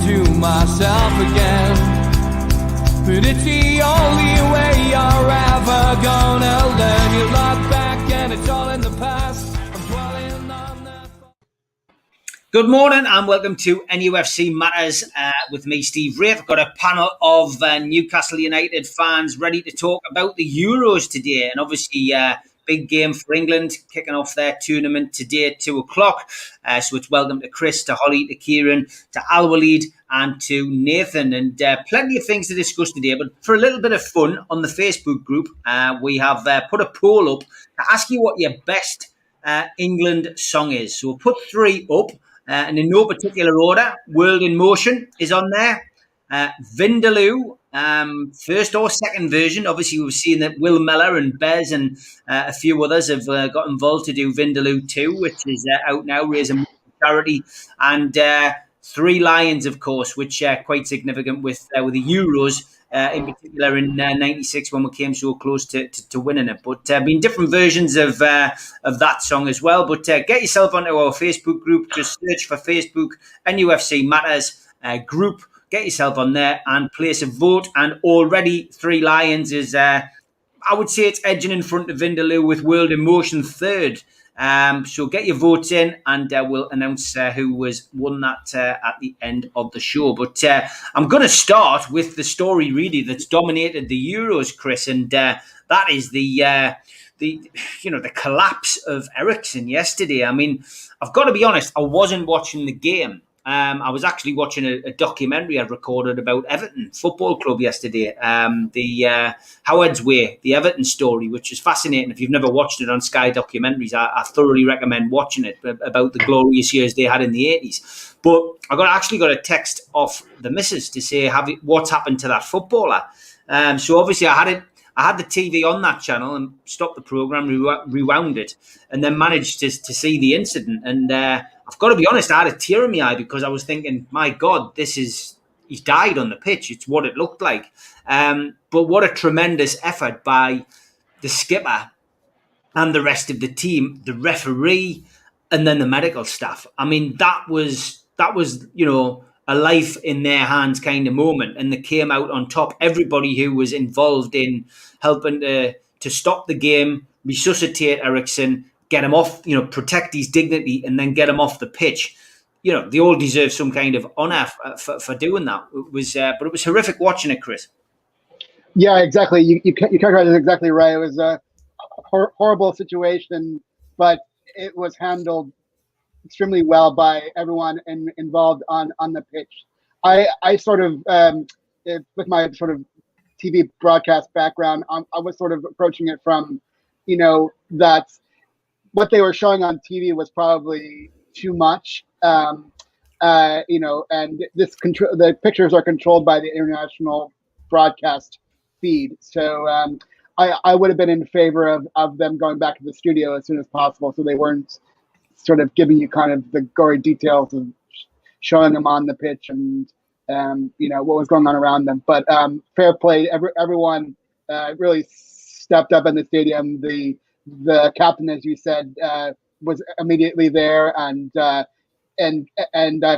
to myself again. But it's the only way you're ever gonna learn. You look back and it's all in the past. I'm dwelling on that. Good morning and welcome to NUFC Matters with me, Steve Wraith. I've got a panel of Newcastle United fans ready to talk about the Euros today. And obviously, big game for England, kicking off their tournament today at 2 o'clock. So it's welcome to Chris, to Holly, to Kieran, to Al Walid and to Nathan. And plenty of things to discuss today. But for a little bit of fun on the Facebook group, we have put a poll up to ask you what your best England song is. So we'll put 3 up. And in no particular order, World in Motion is on there. Vindaloo, first or second version. Obviously, we've seen that Will Mellor and Bez and a few others have got involved to do Vindaloo 2, which is out now, raising money for charity. And Three Lions, of course, which are quite significant with the Euros, in particular in '96 when we came so close to winning it. But been different versions of that song as well. But get yourself onto our Facebook group. Just search for Facebook NUFC Matters group. Get yourself on there and place a vote. And already Three Lions is, I would say, it's edging in front of Vindaloo with World in Motion third. So get your votes in and we'll announce who was won that at the end of the show. But I'm going to start with the story really that's dominated the Euros, Chris, and that is the collapse of Eriksen yesterday. I mean, I've got to be honest, I wasn't watching the game. I was actually watching a documentary I recorded about Everton Football Club yesterday, the Howard's Way, the Everton story, which is fascinating. If you've never watched it on Sky Documentaries, I thoroughly recommend watching it, about the glorious years they had in the 80s. But I actually got a text off the missus to say, what's happened to that footballer? So obviously I had the TV on that channel and stopped the programme, rewound it, and then managed to see the incident. And I've got to be honest, I had a tear in my eye because I was thinking, my God, he's died on the pitch. It's what it looked like. But what a tremendous effort by the skipper and the rest of the team, the referee, and then the medical staff. I mean, that was a life in their hands kind of moment, and they came out on top. Everybody who was involved in helping to stop the game, resuscitate Eriksen, get him off, protect his dignity, and then get him off the pitch. They all deserve some kind of honour for doing that. But it was horrific watching it, Chris. Yeah, exactly. You characterized it exactly right. It was a horrible situation, but it was handled extremely well by everyone involved on the pitch. I sort of, with my sort of TV broadcast background, I was sort of approaching it from, that what they were showing on TV was probably too much, and the pictures are controlled by the international broadcast feed. So I would have been in favor of them going back to the studio as soon as possible, so they weren't sort of giving you kind of the gory details of showing them on the pitch and what was going on around them. But fair play, everyone really stepped up in the stadium. The captain, as you said, was immediately there and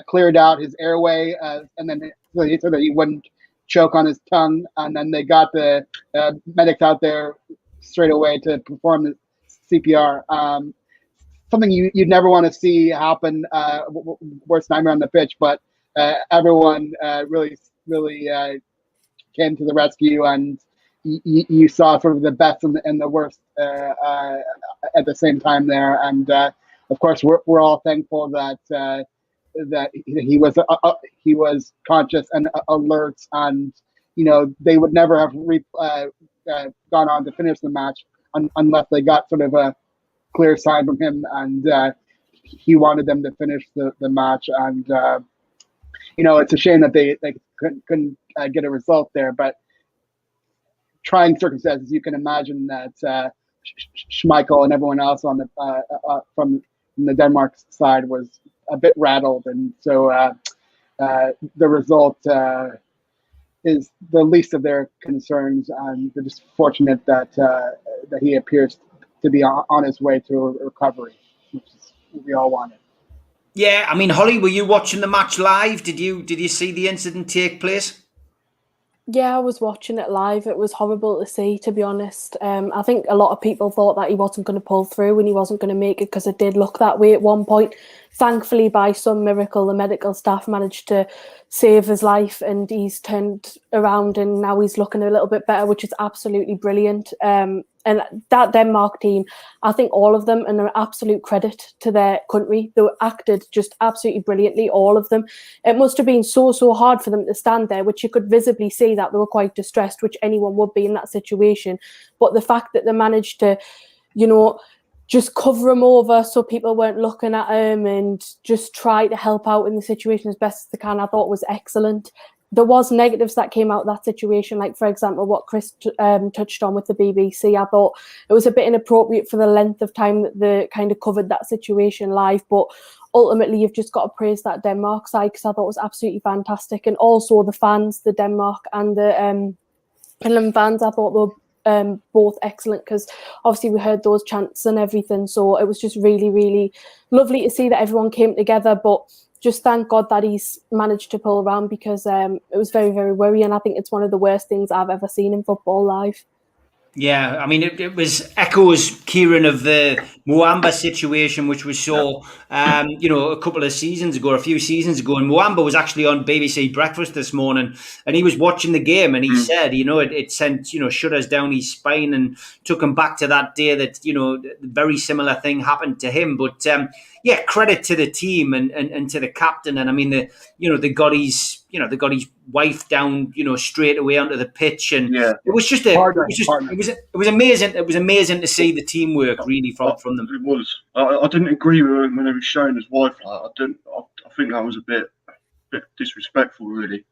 cleared out his airway, and then so that he wouldn't choke on his tongue. And then they got the medics out there straight away to perform the CPR. Something you'd never want to see happen, worst nightmare on the pitch, but everyone really came to the rescue, and you saw sort of the best and the worst at the same time there. And of course, we're all thankful that he was conscious and alert, and they would never have gone on to finish the match unless they got sort of a clear sign from him, and he wanted them to finish the match. And it's a shame that they couldn't get a result there, but trying circumstances, you can imagine that Schmeichel and everyone else on the from the Denmark side was a bit rattled, and so the result is the least of their concerns, and they're just fortunate that he appears to be on his way to a recovery, which is what we all wanted. Yeah, I mean, Holly, were you watching the match live? Did you see the incident take place? Yeah, I was watching it live. It was horrible to see, to be honest. I think a lot of people thought that he wasn't going to pull through and he wasn't going to make it, because it did look that way at one point. Thankfully, by some miracle, the medical staff managed to save his life and he's turned around and now he's looking a little bit better, which is absolutely brilliant. And that Denmark team, I think all of them, and an absolute credit to their country, they acted just absolutely brilliantly, all of them. It must have been so hard for them to stand there, which you could visibly see that they were quite distressed, which anyone would be in that situation. But the fact that they managed to, just cover him over so people weren't looking at him and just try to help out in the situation as best as they can, I thought was excellent. There was negatives that came out of that situation, like, for example, what Chris touched on with the BBC. I thought it was a bit inappropriate for the length of time that they kind of covered that situation live, but ultimately you've just got to praise that Denmark side, because I thought it was absolutely fantastic. And also the fans, the Denmark and the Finland fans, I thought they were both excellent, because obviously we heard those chants and everything, so it was just really, really lovely to see that everyone came together. But just thank God that he's managed to pull around, because it was very, very worrying. I think it's one of the worst things I've ever seen in football live. Yeah, I mean, it was echoes, Kieran, of the Muamba situation, which we saw, a couple of seasons ago, a few seasons ago. And Muamba was actually on BBC Breakfast this morning, and he was watching the game, and he said, it sent, shudders down his spine and took him back to that day that, very similar thing happened to him. But yeah, credit to the team and to the captain. And I mean, they got his wife down, straight away onto the pitch, and it was just it was amazing. It was amazing to see the teamwork really from them. It was. I didn't agree with him when he was showing his wife. I think that was a bit disrespectful, really.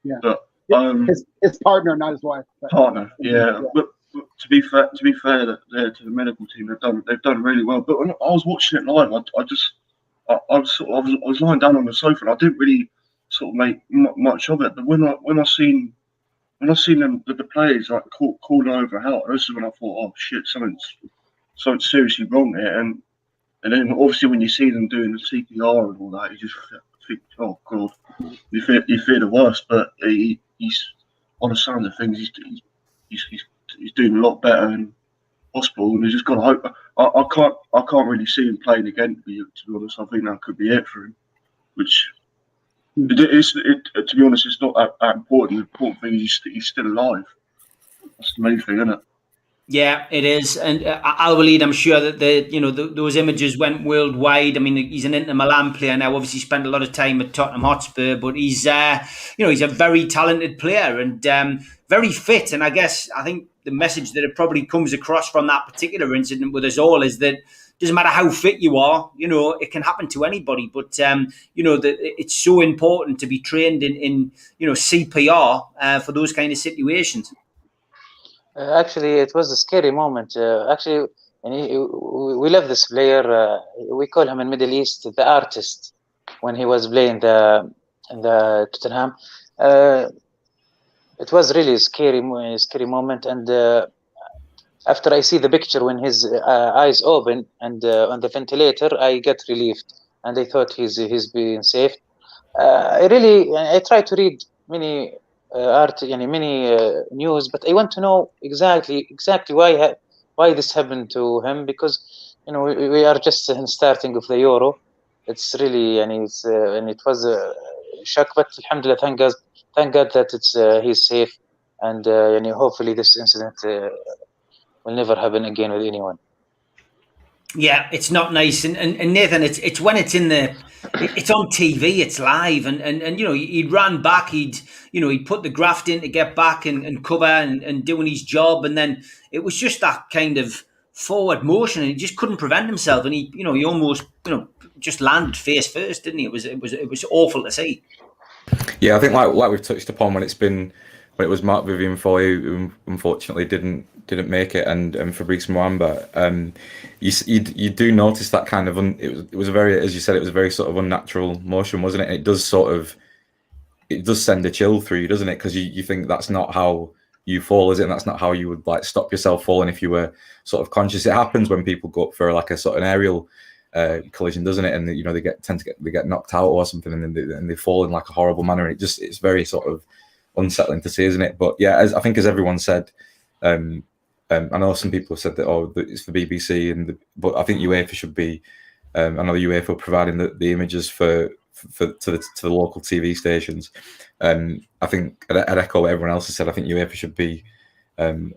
Yeah. But his partner, not his wife. Partner, yeah. But to be fair, to the medical team, they've done really well. But when I was watching it live, I was lying down on the sofa, and I didn't really sort of make much of it. But when I seen them, the players like calling over help, this is when I thought, oh shit, something's seriously wrong here. And then obviously when you see them doing the CPR and all that, you just think, oh god, you fear the worst. But he's on the sound of things, he's doing a lot better in hospital, and he's just got to hope. I can't really see him playing again. To be honest, I think that could be it for him. Which, to be honest, it's not that important. The important thing is he's still alive. That's the main thing, isn't it? Yeah, it is. And Al Walid, I'm sure that those images went worldwide. I mean, he's an Inter Milan player now. Obviously, spent a lot of time at Tottenham Hotspur, but he's he's a very talented player and very fit. And I think the message that it probably comes across from that particular incident with us all is that it doesn't matter how fit you are, it can happen to anybody. But it's so important to be trained in CPR for those kind of situations. Actually, it was a scary moment. We love this player. We call him in Middle East the artist. When he was playing in the Tottenham, it was really a scary moment. And after I see the picture when his eyes open and on the ventilator, I get relieved, and I thought he's being saved. I tried to read many many news, but I want to know exactly why this happened to him, because we are just in starting of the Euro. It's really and it was a shock, but alhamdulillah, thank God that he's safe, and hopefully this incident will never happen again with anyone. Yeah, it's not nice, and Nathan, it's when it's it's on TV, it's live, and he ran back, he'd put the graft in to get back and cover and doing his job, and then it was just that kind of forward motion, and he just couldn't prevent himself, and he almost just landed face first, didn't he? It was awful to see. Yeah, I think like we've touched upon when it was Mark Vivian Foy who unfortunately didn't make it, and Fabrice Muamba, you do notice that kind of it was a very, as you said, it was a very sort of unnatural motion, wasn't it? And it does send a chill through you, doesn't it? Because you think that's not how you fall, is it? And that's not how you would stop yourself falling if you were sort of conscious. It happens when people go up for like a sort of an aerial collision, doesn't it? And they tend to get knocked out or something, and then they fall in like a horrible manner. And it's very sort of unsettling to see, isn't it? But yeah, I think as everyone said, I know some people have said that it's the BBC, but I think UEFA should be. I know the UEFA providing the images to the local TV stations. I think I'd echo what everyone else has said. I think UEFA should be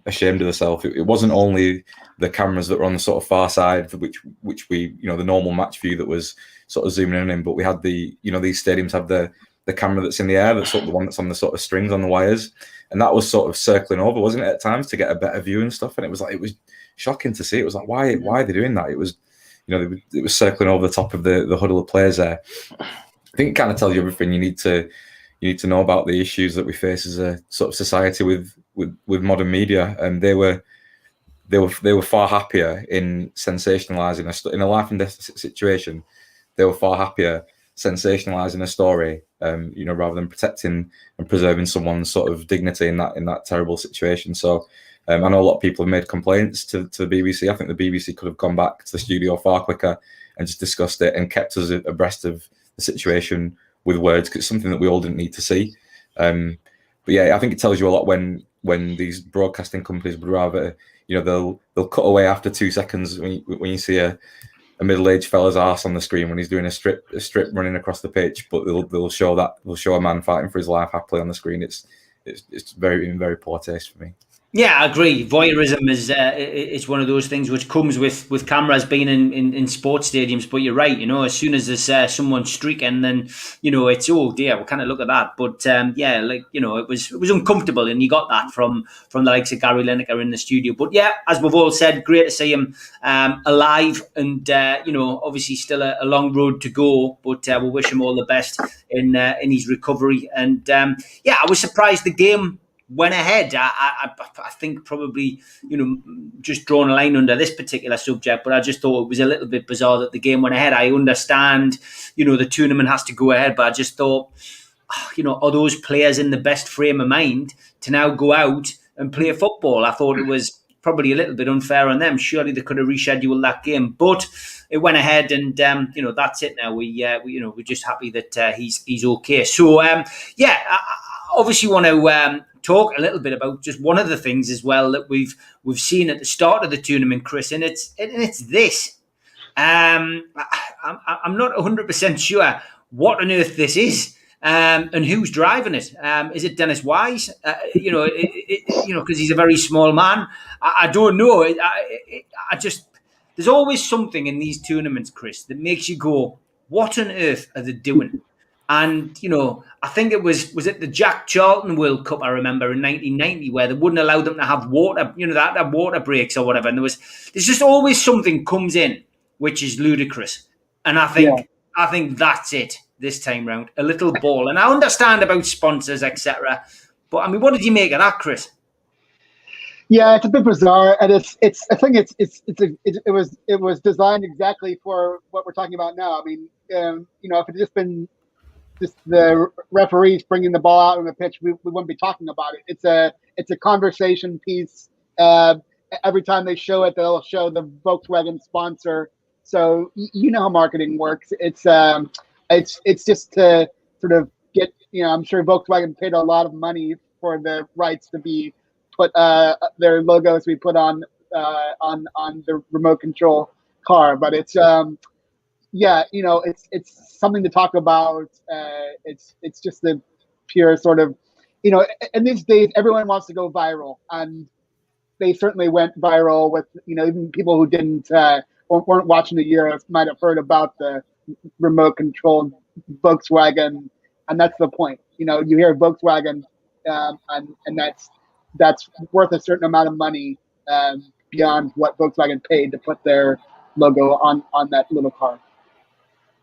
ashamed of herself. It wasn't only the cameras that were on the sort of far side, which we the normal match view that was sort of zooming in, but we had these stadiums have the camera that's in the air, that's sort of the one that's on the sort of strings on the wires, and that was sort of circling over, wasn't it, at times to get a better view and stuff. And it was shocking to see. It was like, why are they doing that? It was it was circling over the top of the huddle of players there. I think it kind of tells you everything you need to know about the issues that we face as a sort of society with modern media. And they were far happier in sensationalizing in a life and death situation. They were far happier sensationalizing a story, rather than protecting and preserving someone's sort of dignity in that terrible situation. So I know a lot of people have made complaints to the BBC. I think the BBC could have gone back to the studio far quicker and just discussed it and kept us abreast of the situation with words, because it's something that we all didn't need to see. But yeah, I think it tells you a lot when these broadcasting companies would rather, they'll cut away after 2 seconds when you see a middle-aged fella's arse on the screen when he's doing a strip running across the pitch, but they'll show a man fighting for his life happily on the screen. It's very, very poor taste for me. Yeah, I agree. Voyeurism is one of those things which comes with cameras being in sports stadiums. But you're right, as soon as there's someone streaking, then it's, oh dear, we kind of look at that. But it was uncomfortable, and you got that from the likes of Gary Lineker in the studio. But yeah, as we've all said, great to see him alive, and obviously still a long road to go. But we wish him all the best in his recovery. And I was surprised the game went ahead. I think probably, just drawing a line under this particular subject, but I just thought it was a little bit bizarre that the game went ahead. I understand, the tournament has to go ahead, but I just thought, are those players in the best frame of mind to now go out and play football? I thought it was probably a little bit unfair on them. Surely they could have rescheduled that game, but it went ahead, and that's it now. We're just happy that he's okay. So I obviously want to talk a little bit about just one of the things as well that we've seen at the start of the tournament, Chris, and it's this. I'm not 100% sure what on earth this is, and who's driving it. Is it Dennis Wise? Because he's a very small man. I don't know. I just, there's always something in these tournaments, Chris, that makes you go, what on earth are they doing? And, I think it was it the Jack Charlton World Cup, I remember, in 1990, where they wouldn't allow them to have water, that have water breaks or whatever. And there's just always something comes in, which is ludicrous. And I think that's it this time round, a little ball. And I understand about sponsors, etc. But I mean, what did you make of that, Chris? Yeah, it's a bit bizarre, and I think it was designed exactly for what we're talking about now. I mean, if it had just been just the referees bringing the ball out on the pitch, we wouldn't be talking about it. It's a conversation piece. Every time they show it, they'll show the Volkswagen sponsor. So you know how marketing works. It's just to sort of get, I'm sure Volkswagen paid a lot of money for the rights to be put their logos to be put on the remote control car. But it's it's something to talk about. It's just the pure sort of, in these days, everyone wants to go viral, and they certainly went viral with, even people who weren't watching the Euros might have heard about the remote controlled Volkswagen, and that's the point. You hear Volkswagen, and that's worth a certain amount of money beyond what Volkswagen paid to put their logo on that little car.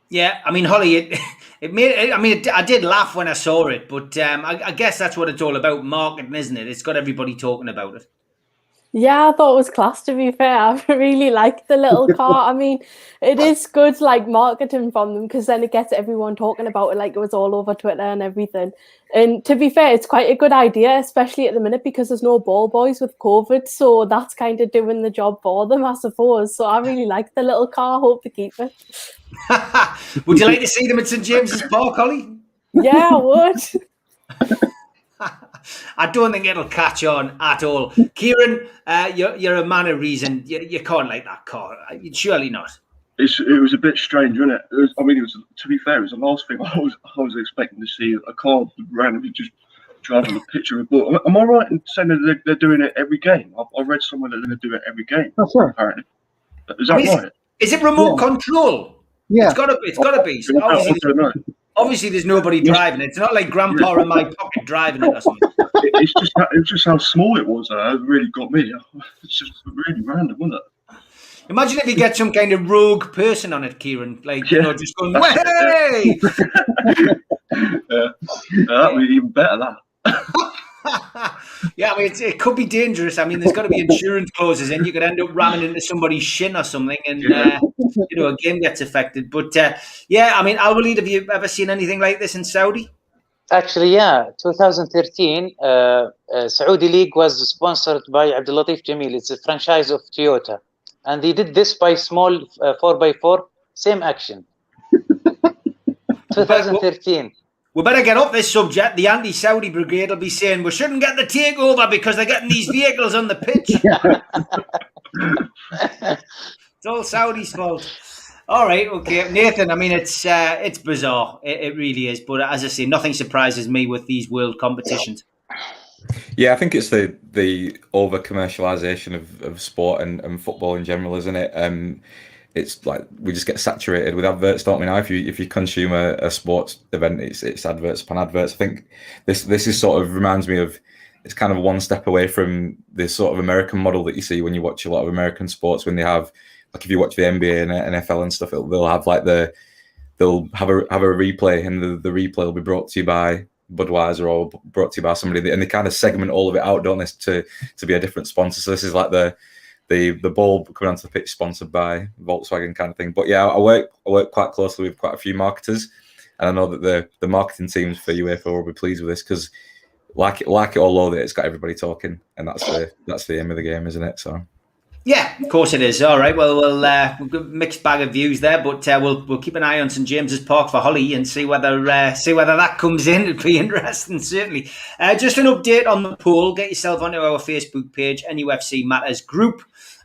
Yeah, I mean, Holly, I did laugh when I saw it, but I guess that's what it's all about, marketing, isn't it? It's got everybody talking about it. Yeah, I thought it was class, to be fair. I really like the little car. I mean, it is good, like, marketing from them, because then it gets everyone talking about it like it was all over Twitter and everything. And to be fair, it's quite a good idea, especially at the minute, because there's no ball boys with COVID. So that's kind of doing the job for them, I suppose. So I really like the little car. Hope to keep it. Would you like to see them at St James's Park, Holly? Yeah, I would. I don't think it'll catch on at all. Kieran, you're a man of reason. You can't like that car. Surely not. It was a bit strange, wasn't it? It was, to be fair, it was the last thing I was expecting to see, a car randomly just driving a picture of a ball. Am I right in saying that they're doing it every game? I read somewhere that they're doing it every game. That's right. Apparently, is that right? Is it remote control? Yeah, it's got to be. So obviously, there's nobody driving it. It's not like Grandpa in my pocket driving it or something. It's just how small it was. It really got me. It's just really random, wasn't it? Imagine if you get some kind of rogue person on it, Kieran, like, you know, just going, hey! That would be even better, that. Yeah, I mean, it could be dangerous. I mean, there's got to be insurance clauses in. You could end up ramming into somebody's shin or something, and you know, a game gets affected. But yeah, I mean, Al-Walid, have you ever seen anything like this in Saudi? Actually, yeah, 2013, Saudi League was sponsored by Abdul Latif Jamil. It's a franchise of Toyota, and they did this by small 4x4, same action. 2013. We better get off this subject. The anti-Saudi brigade will be saying we shouldn't get the takeover because they're getting these vehicles on the pitch. It's all Saudi's fault. All right, okay, Nathan. I mean, it's bizarre. It really is. But as I say, nothing surprises me with these world competitions. Yeah, I think it's the over commercialization of sport and football in general, isn't it? It's like we just get saturated with adverts, don't we? Now, if you consume a sports event, it's adverts upon adverts. I think this is sort of reminds me of, it's kind of one step away from this sort of American model that you see when you watch a lot of American sports, when they have, like, if you watch the NBA and NFL and stuff, they'll have like they'll have a replay, and the replay will be brought to you by Budweiser or brought to you by somebody, and they kind of segment all of it out, don't they, to be a different sponsor. So this is like the ball coming onto the pitch sponsored by Volkswagen kind of thing. But yeah, I work quite closely with quite a few marketers, and I know that the marketing teams for UEFA will be pleased with this, because like it or loathe it, it's got everybody talking, and that's the aim of the game, isn't it? So yeah, of course it is. All right, well, we've got a mixed bag of views there, but we'll keep an eye on St James's Park for Holly and see whether that comes in. It'd be interesting, certainly. Just an update on the poll. Get yourself onto our Facebook page, NUFC Matters Group.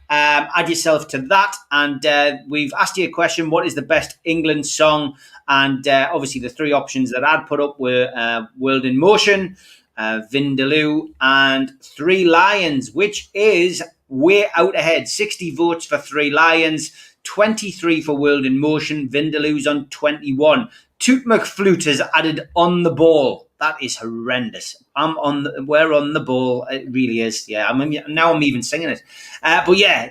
Add yourself to that, and we've asked you a question: what is the best England song? And obviously, the three options that I'd put up were "World in Motion," "Vindaloo," and "Three Lions," which is way out ahead. 60 votes for Three Lions, 23 for World in Motion. Vindaloo's on 21. Toot McFlute has added "On the Ball." That is horrendous. We're on the ball. It really is. Yeah, now I'm even singing it. But yeah,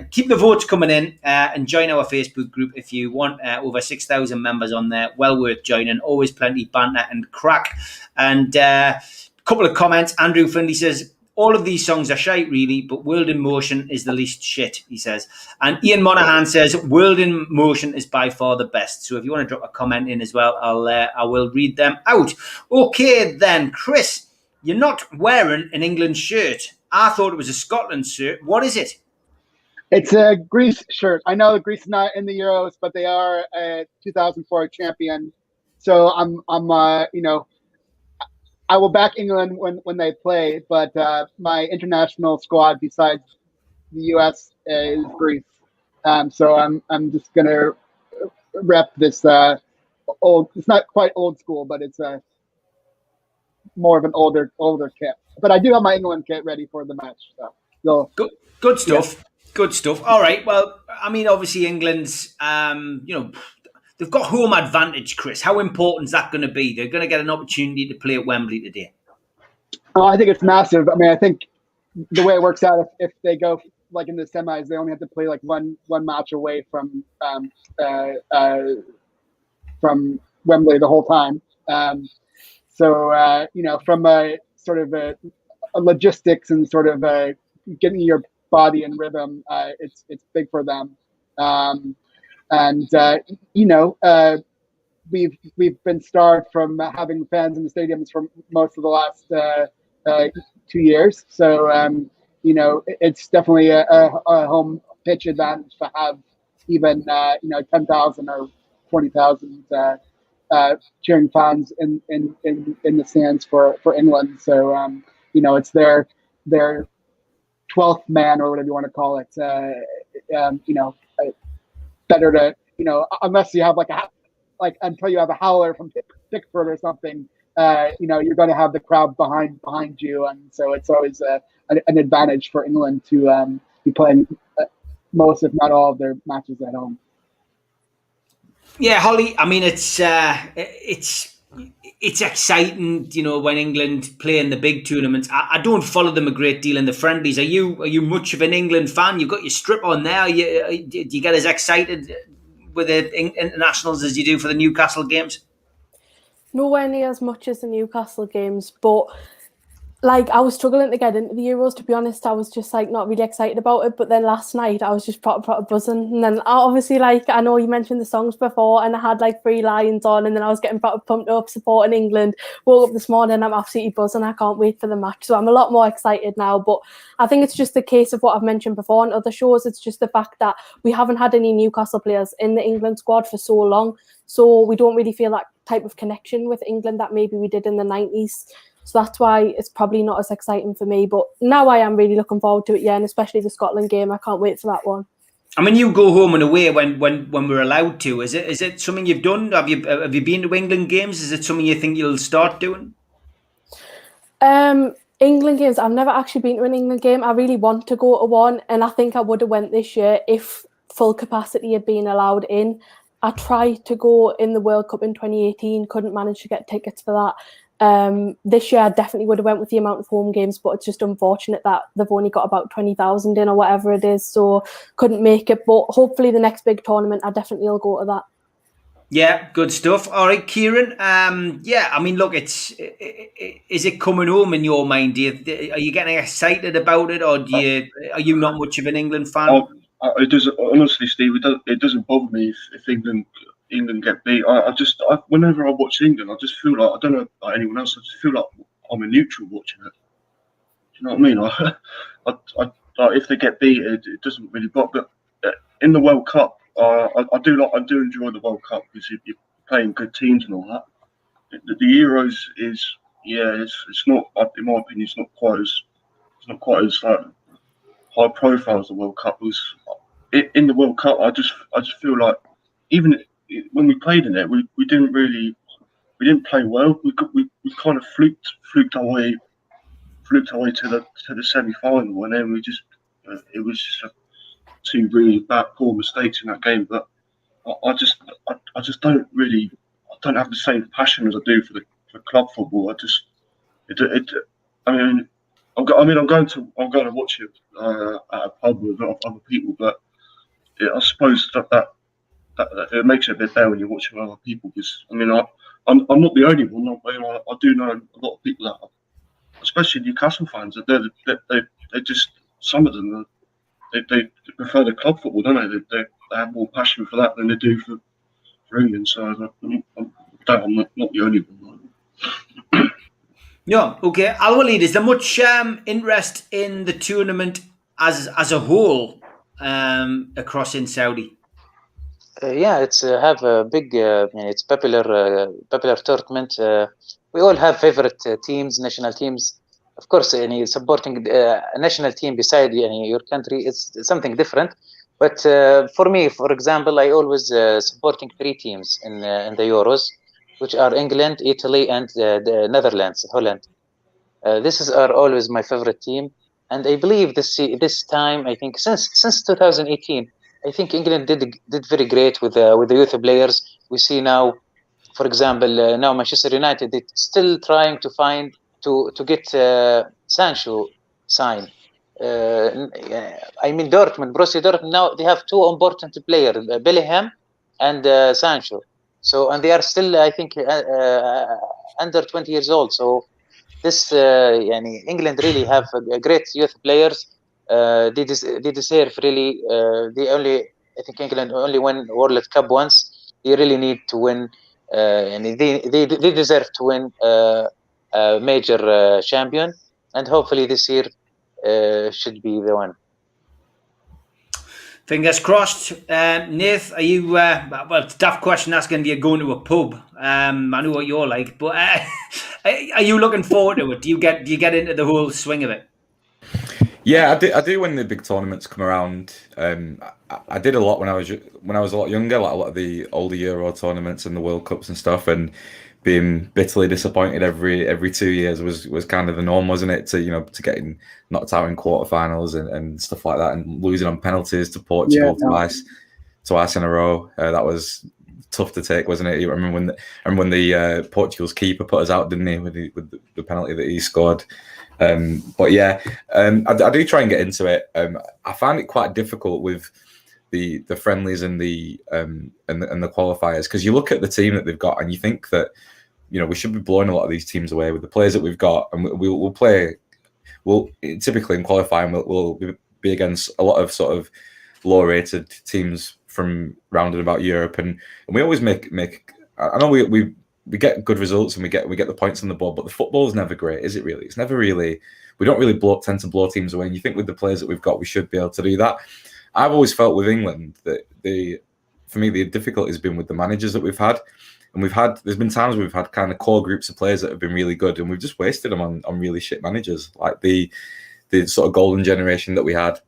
keep the votes coming in, and join our Facebook group if you want. Over 6,000 members on there. Well worth joining. Always plenty of banter and crack. And a couple of comments. Andrew Findlay says, all of these songs are shite, really, but World in Motion is the least shit, he says. And Ian Monaghan says, World in Motion is by far the best. So if you want to drop a comment in as well, I will read them out. Okay, then, Chris, you're not wearing an England shirt. I thought it was a Scotland shirt. What is it? It's a Greece shirt. I know Greece is not in the Euros, but they are a 2004 champion. So I'm I will back England when they play, but my international squad besides the US is Greece. So I'm just gonna rep this old. It's not quite old school, but it's more of an older kit. But I do have my England kit ready for the match. So good stuff. Yeah. Good stuff. All right. Well, I mean, obviously England's they've got home advantage, Chris. How important is that going to be? They're going to get an opportunity to play at Wembley today. Oh, I think it's massive. I mean, I think the way it works out, if they go like in the semis, they only have to play like one match away from Wembley the whole time. So from a sort of a logistics and sort of a getting your body in rhythm. It's big for them, we've been starved from having fans in the stadiums for most of the last 2 years. So it's definitely a home pitch advantage to have even 10,000 or 20,000 cheering fans in the stands for England. So it's their 12th man, or whatever you want to call it. Better to unless you have until you have a howler from Pickford or something, you're going to have the crowd behind you, and so it's always an advantage for England to be playing most, if not all, of their matches at home. Yeah, Holly. I mean, it's exciting, when England play in the big tournaments. I don't follow them a great deal in the friendlies. Are you much of an England fan? You've got your strip on there. Do you get as excited with the internationals as you do for the Newcastle games? Nowhere near as much as the Newcastle games, but I was struggling to get into the Euros, to be honest. I was just not really excited about it. But then last night I was just proper buzzing. And then obviously I know you mentioned the songs before, and I had 3 lines on, and then I was getting proper pumped up supporting England. Woke up this morning, I'm absolutely buzzing. I can't wait for the match. So I'm a lot more excited now. But I think it's just the case of what I've mentioned before on other shows. It's just the fact that we haven't had any Newcastle players in the England squad for so long. So we don't really feel that type of connection with England that maybe we did in the 90s. So that's why it's probably not as exciting for me. But now I am really looking forward to it, and especially the Scotland game. I can't wait for that one. I mean, you go home and away when we're allowed to. Is it something you've done? Have you been to England games? Is it something you think you'll start doing? England games. I've never actually been to an England game. I really want to go to one, and I think I would have went this year if full capacity had been allowed in. I tried to go in the World Cup in 2018, couldn't manage to get tickets for that. This year I definitely would have went with the amount of home games, but it's just unfortunate that they've only got about 20,000 in or whatever it is, so couldn't make it. But hopefully the next big tournament I definitely will go to that. Yeah, good stuff. All right, Kieran. I mean, look, is it coming home in your mind? Are you getting excited about it, or are you not much of an England fan? It doesn't, honestly, Steve. It doesn't bother me if England get beat. Whenever I watch England, I just feel like, I don't know about anyone else, I just feel like I'm a neutral watching it. Do you know what I mean? If they get beat, it doesn't really bother. But in the World Cup, I do enjoy the World Cup because you're playing good teams and all that. The Euros it's not, in my opinion, it's not quite as high profile as the World Cup was. In the World Cup, I just feel like even when we played in it, we didn't play well. We kind of fluked our way to the semi-final, and then it was just 2 really poor mistakes in that game. But I just don't have the same passion as I do for club football. I'm going to watch it at a pub with other people, but I suppose that it makes it a bit better when you're watching with other people. Because I'm not the only one. I do know a lot of people that, especially Newcastle fans, that they just, some of them, they prefer the club football, don't they? They have more passion for that than they do for England. So I'm not the only one. Yeah, okay. Al-Walid, is there much interest in the tournament as a whole across in Saudi? It's have a big. It's popular tournament. We all have favorite teams, national teams. Of course, supporting a national team beside your country is something different. But for me, for example, I always supporting 3 teams in the Euros, which are England, Italy, and the Netherlands, Holland. This are always my favorite team, and I believe this time, I think since 2018, I think England did very great with the youth players. We see now, for example, now Manchester United, they're still trying to get Sancho signed. Borussia Dortmund, now they have 2 important players, Bellingham and Sancho. So, and they are still, I think, under 20 years old. So this, England really have great youth players. they deserve really. I think England only won World Cup once. They really need to win, and they deserve to win a major champion, and hopefully this year should be the one. Fingers crossed. Nath, are you, well, it's a tough question asking you going to a pub. I know what you're like, but are you looking forward to it? Do you get into the whole swing of it? Yeah, I do when the big tournaments come around. I did a lot when I was a lot younger, like a lot of the older Euro tournaments and the World Cups and stuff, and being bitterly disappointed every 2 years was kind of the norm, wasn't it? To getting knocked out in quarterfinals and stuff like that, and losing on penalties to Portugal twice in a row. That was tough to take, wasn't it? I remember when the Portugal's keeper put us out, didn't he, with the penalty that he scored. But yeah, I do try and get into it. I find it quite difficult with the friendlies and the qualifiers, because you look at the team that they've got and you think that, you know, we should be blowing a lot of these teams away with the players that we've got, and we'll typically in qualifying we'll be against a lot of sort of lower rated teams from round and about Europe, and we always make. I know we get good results and we get the points on the board, but the football's never great, is it really? It's never really. We don't really tend to blow teams away, and you think with the players that we've got, we should be able to do that. I've always felt with England that for me the difficulty has been with the managers that we've had, and there's been times where we've had kind of core groups of players that have been really good, and we've just wasted them on really shit managers. Like the sort of golden generation that we had,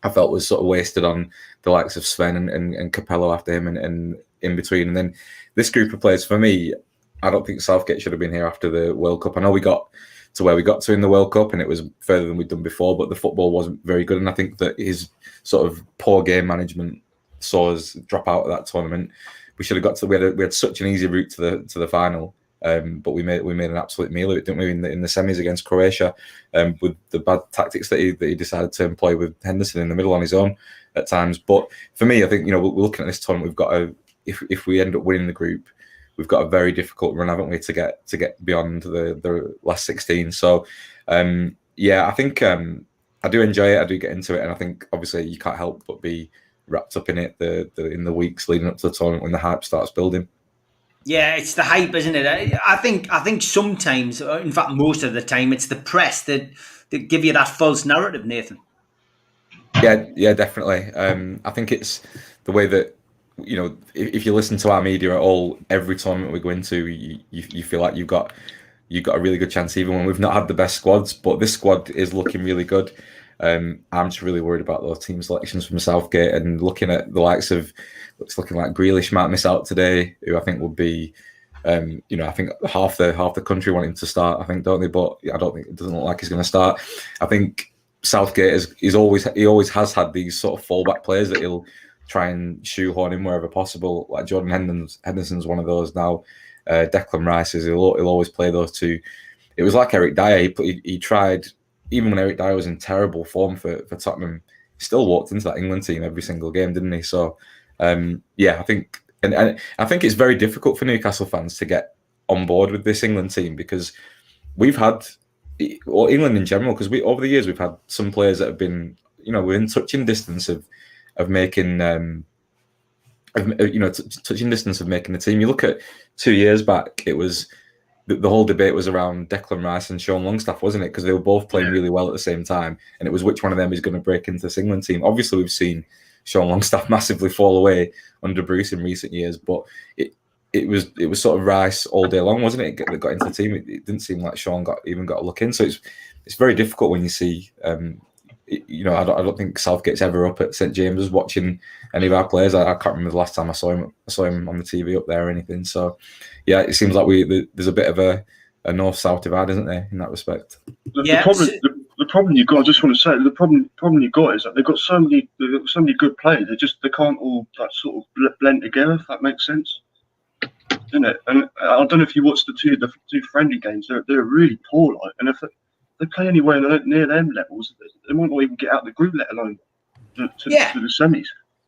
I felt was sort of wasted on the likes of Sven and Capello after him and in between. And then this group of players, for me, I don't think Southgate should have been here after the World Cup. I know we got to where we got to in the World Cup and it was further than we'd done before, but the football wasn't very good. And I think that his sort of poor game management saw us drop out of that tournament. We should have got to. We had such an easy route to the final, but we made an absolute meal of it, didn't we? In the semis against Croatia, with the bad tactics that he decided to employ with Henderson in the middle on his own at times. But for me, I think, you know, we're looking at this tournament. We've got to, if we end up winning the group, we've got a very difficult run, haven't we, to get beyond the last 16. So yeah, I think I do enjoy it. I do get into it, and I think obviously you can't help but be wrapped up in it in the weeks leading up to the tournament when the hype starts building. Yeah, it's the hype, isn't it? I think sometimes, in fact most of the time, it's the press that give you that false narrative, Nathan. Yeah, definitely. I think it's the way that, you know, if you listen to our media at all, every tournament we go into, you feel like you've got a really good chance, even when we've not had the best squads. But this squad is looking really good. I'm just really worried about those team selections from Southgate, and looking at the likes of, it's looking like Grealish might miss out today, who I think would be, you know, I think half the country want him to start, I think, don't they? But I don't think, it doesn't look like he's going to start. I think Southgate he always has had these sort of fallback players that he'll try and shoehorn in wherever possible. Like Jordan Henderson's one of those now. Declan Rice he'll always play those two. It was like Eric Dyer. He tried, even when Eric Dyer was in terrible form for Tottenham, he still walked into that England team every single game, didn't he? So yeah, I think, and I think it's very difficult for Newcastle fans to get on board with this England team, because we've had, or England in general, because over the years we've had some players that have been, you know, within touching distance of making, touching distance of making the team. You look at 2 years back, it was the whole debate was around Declan Rice and Sean Longstaff, wasn't it? Because they were both playing really well at the same time, and it was which one of them is going to break into this England team. Obviously, we've seen Sean Longstaff massively fall away under Bruce in recent years, but it was sort of Rice all day long, wasn't it? That got into the team. It didn't seem like Sean got a look in. So it's very difficult when you see. You know, I don't think Southgate's ever up at St James's watching any of our players. I can't remember the last time I saw him on the TV up there or anything. So, yeah, it seems like there's a bit of a north-south divide, isn't there, in that respect? The problem you've got, I just want to say, the problem you've got is that they've got so many good players. They can't all like sort of blend together, if that makes sense. Isn't it? And I don't know if you watched the two friendly games. They're really poor, like, and if they play anywhere near them levels, they might not even get out of the group, let alone to the semis.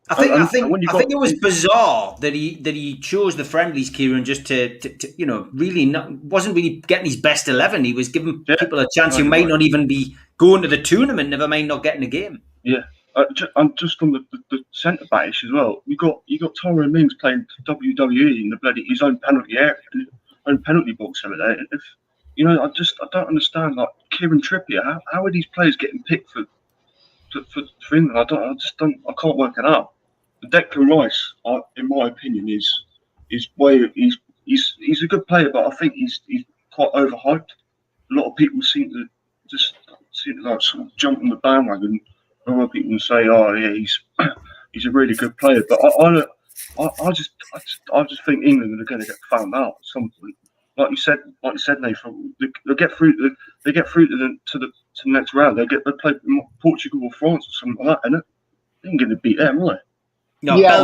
I think it was bizarre that he chose the friendlies, Kieran, just to really wasn't really getting his best 11. He was giving people a chance who might not even be going to the tournament, never mind not getting a game. Yeah. And just on the centre back issue as well, you got Tyrone Mings playing WWE in the bloody his own penalty area, own penalty box over there. If you know, I don't understand. Like Kieran Trippier, how are these players getting picked for England? I can't work it out. Declan Rice, in my opinion, is he's a good player, but I think he's quite overhyped. A lot of people seem to like sort of jump on the bandwagon. A lot of people say, "Oh, yeah, he's a really good player," but I just think England are going to get found out at some point. Like you said, Nathan, they'll get through. They get through to the next round. They play Portugal or France or something like that, and they ain't going to beat them, are they? No, Yeah.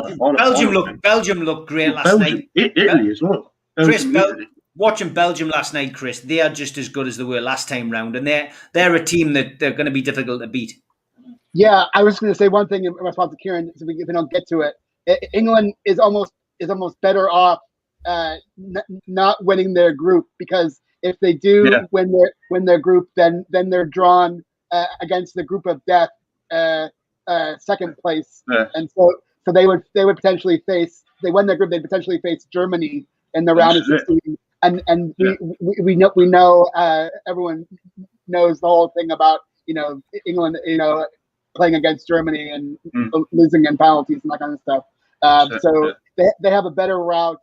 Belgium looked great last night. Italy as well. Watching Belgium last night, Chris, they are just as good as they were last time round, and they're a team that they're going to be difficult to beat. Yeah, I was going to say one thing in response to Kieran, so if we don't get to it. England is almost better off not winning their group, because if they do win their group, then they're drawn against the group of death, second place, and so they would potentially face. They win their group, they potentially face Germany in the round of 16, and we know everyone knows the whole thing about England playing against Germany and losing in penalties and that kind of stuff. So they have a better route.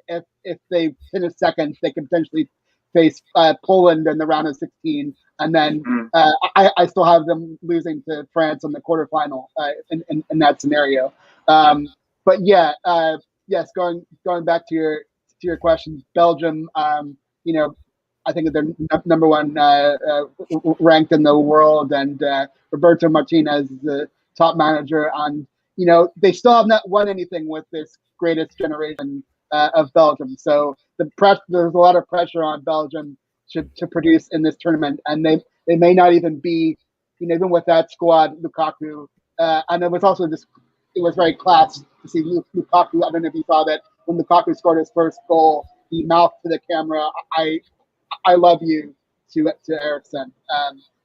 If they finish second, they can potentially face Poland in the round of 16, and then I still have them losing to France in the quarterfinal in that scenario. But yes, going back to your question, Belgium. I think that they're number one ranked in the world, and Roberto Martinez is the top manager. And they still have not won anything with this greatest generation of Belgium. So there's a lot of pressure on Belgium to produce in this tournament, and they may not even be, even with that squad, Lukaku. And it was also it was very class to see Lukaku. I don't know if you saw that when Lukaku scored his first goal, he mouthed to the camera, I love you to Eriksen.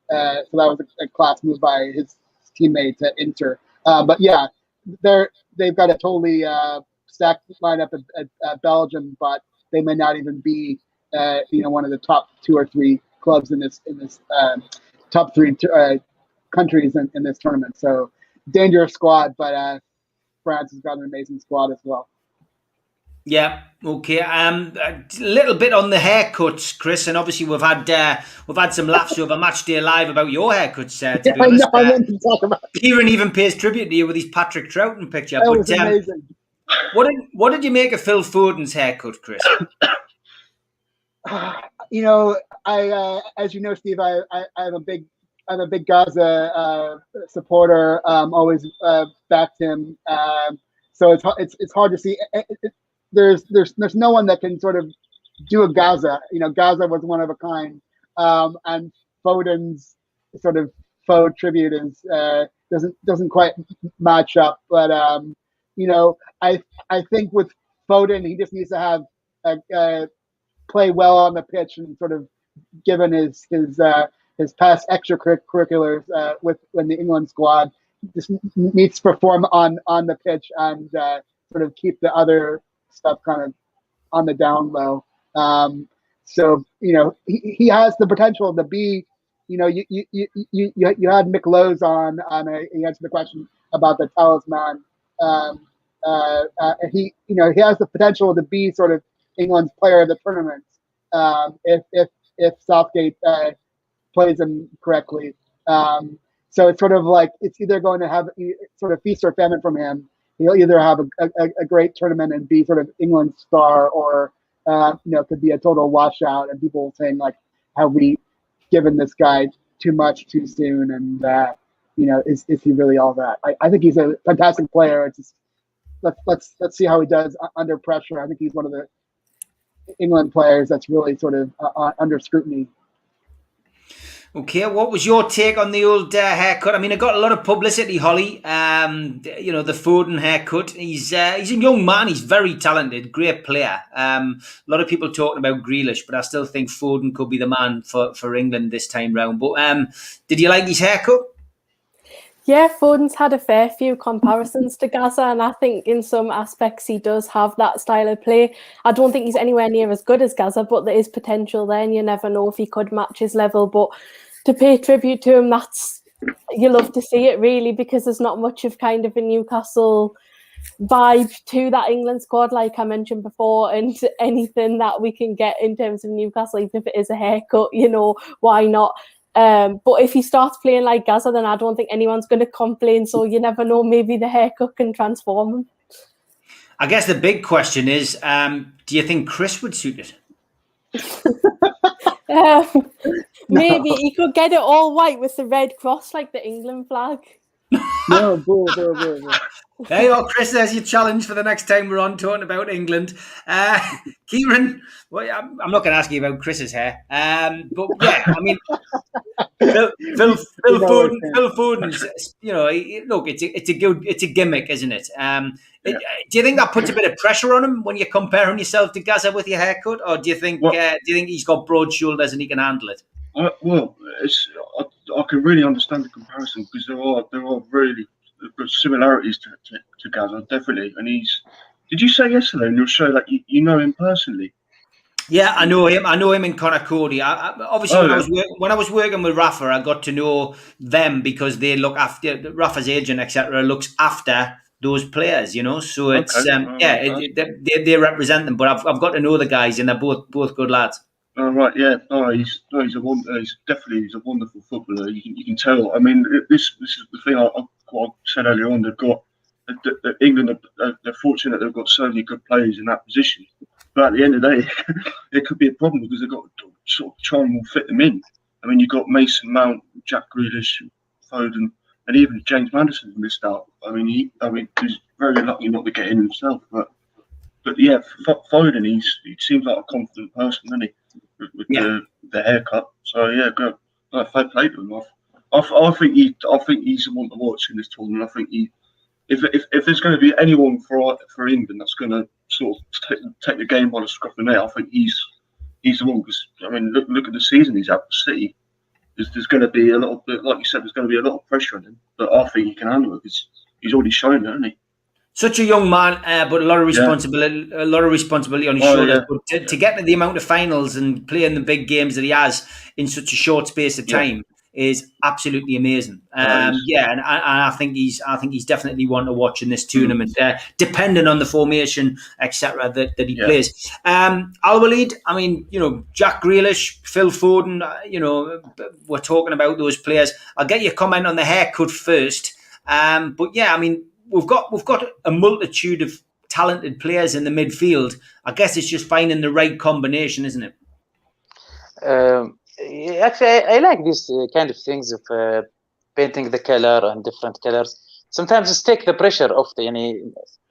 So that was a class move by his teammate at Inter. But yeah, they've got a totally stacked lineup at Belgium, but they may not even be one of the top 2 or 3 clubs in this top 3 countries in this tournament. So dangerous squad, but France has got an amazing squad as well. Yeah. Okay. A little bit on the haircuts, Chris, and obviously we've had some laughs over Matchday Live about your haircuts. To be honest, I want to talk about. Kieran even pays tribute to you with his Patrick Troughton picture. That was amazing. What did you make of Phil Foden's haircut, Chris? As you know, Steve, I'm a big Gaza supporter. Always backed him. So it's hard to see. There's no one that can sort of do a Gaza. Gaza was one of a kind, and Foden's sort of faux tribute is doesn't quite match up. But I think with Foden, he just needs to have play well on the pitch, and sort of given his past extracurriculars when the England squad, just needs to perform on the pitch and sort of keep the other stuff kind of on the down low. So he has the potential to be. You had Mick Lowe's on. He answered the question about the talisman. He has the potential to be sort of England's player of the tournament if Southgate plays him correctly. So it's sort of like it's either going to have sort of feast or famine from him. He'll either have a great tournament and be sort of England's star, or could be a total washout. And people saying like, have we given this guy too much too soon? And is he really all that? I think he's a fantastic player. It's just, let's see how he does under pressure. I think he's one of the England players that's really sort of under scrutiny. Okay, what was your take on the old haircut? I mean, it got a lot of publicity, Holly. The Foden haircut. He's a young man. He's very talented, great player. A lot of people talking about Grealish, but I still think Foden could be the man for England this time round. But did you like his haircut? Yeah, Foden's had a fair few comparisons to Gaza, and I think in some aspects he does have that style of play. I don't think he's anywhere near as good as Gaza, but there is potential there, and you never know if he could match his level. But to pay tribute to him, you love to see it, really, because there's not much of kind of a Newcastle vibe to that England squad, like I mentioned before, and anything that we can get in terms of Newcastle, even if it is a haircut, why not? But if he starts playing like Gaza, then I don't think anyone's going to complain. So you never know, maybe the haircut can transform him. I guess the big question is, do you think Chris would suit it? Maybe he could get it all white with the red cross like the England flag. No, boo. There you go, Chris. There's your challenge for the next time we're on talking about England. Kieran, well, I'm not going to ask you about Chris's hair, but yeah, I mean, Phil Foden's, look, it's a gimmick, isn't it? Do you think that puts a bit of pressure on him when you're comparing yourself to Gaza with your haircut, or do you think he's got broad shoulders and he can handle it? I can really understand the comparison because there are really good similarities to Gaza, definitely. And did you say yesterday in your show that you know him personally? Yeah, I know him. I know him in Connor-Cody. When I was working with Rafa, I got to know them because they look after Rafa's agent, etc. looks after those players, So it's they represent them. But I've got to know the guys, and they're both good lads. Oh, right, yeah. No, he's definitely a wonderful footballer. You can tell. I mean, this is the thing I said earlier on. They've got England. They're fortunate they've got so many good players in that position. But at the end of the day, it could be a problem because they've got to sort of try and fit them in. I mean, you've got Mason Mount, Jack Grealish, Foden, and even James Maddison's missed out. I mean, he's very lucky not to get in himself. But yeah, Foden, he seems like a confident person, doesn't he? With the haircut. So yeah, good. Fair play to him. I think he's the one to watch in this tournament. I think if there's going to be anyone for England that's going to sort of take the game by the scruff of the neck, I think he's the one. Because I mean, look at the season he's had for City. There's going to be a little bit, like you said, there's going to be a lot of pressure on him. But I think he can handle it because he's already shown it, hasn't he? Such a young man, but a lot of responsibility, on his shoulders. Yeah. But to get to the amount of finals and play in the big games that he has in such a short space of time is absolutely amazing. And I think he's definitely one to watch in this tournament, depending on the formation, etc. that he plays. Al Walid, I mean, Jack Grealish, Phil Foden, we're talking about those players. I'll get your comment on the haircut first, but yeah, I mean. We've got a multitude of talented players in the midfield. I guess it's just finding the right combination, isn't it? Actually, I like these kind of things of painting the color and different colors. Sometimes it's take the pressure off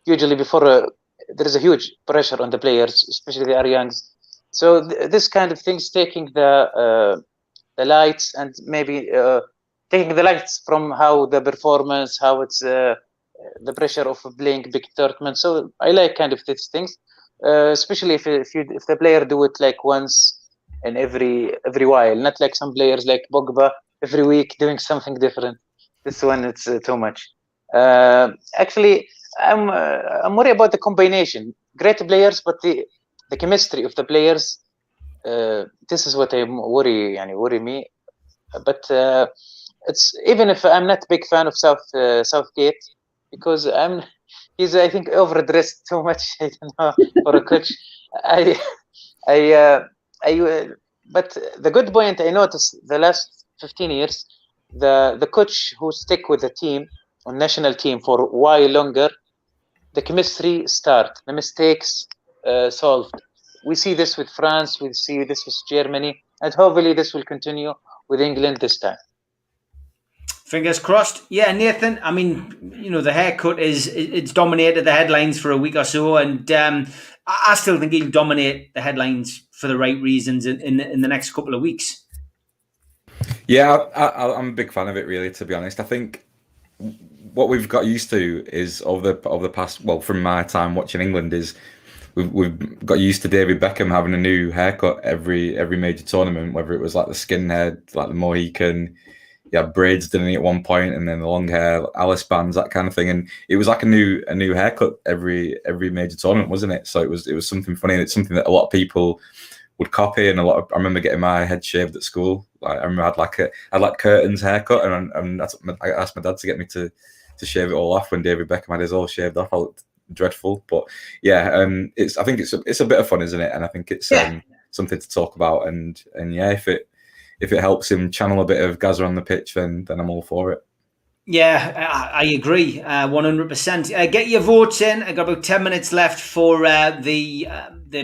usually before there is a huge pressure on the players, especially the youngs. So this kind of things, taking the lights and maybe taking the lights from how the performance, how it's the pressure of playing big tournament. So I like kind of these things, especially if the player do it like once in every while, not like some players like Pogba every week doing something different. This one it's too much. Actually, I'm worried about the combination. Great players, but the chemistry of the players. This is what I worry me. But it's even if I'm not a big fan of Southgate. Because he's I think overdressed too much. I don't know, for a coach. But the good point I noticed the last 15 years, the coach who stick with the team on national team for a while longer, the chemistry start, the mistakes solved. We see this with France, we see this with Germany, and hopefully this will continue with England this time. Fingers crossed. Yeah, Nathan, I mean, the haircut it's dominated the headlines for a week or so, and I still think he'll dominate the headlines for the right reasons in the next couple of weeks. Yeah, I'm a big fan of it, really, to be honest. I think what we've got used to is over the past, well, from my time watching England, is we've got used to David Beckham having a new haircut every major tournament, whether it was like the skinhead, like the Mohican, he had braids, didn't he, at one point, and then the long hair, Alice bands, that kind of thing. And it was like a new haircut every major tournament, wasn't it? So it was something funny, and it's something that a lot of people would copy, and I remember getting my head shaved at school. Like, I remember I had like Curtin's haircut, and I asked my dad to get me to shave it all off when David Beckham had his all shaved off. I looked dreadful, but yeah, I think it's a bit of fun, isn't it? And I think it's something to talk about, and yeah, if it helps him channel a bit of Gazza on the pitch, then I'm all for it. Yeah, I agree 100%. Get your votes in. I've got about 10 minutes left for the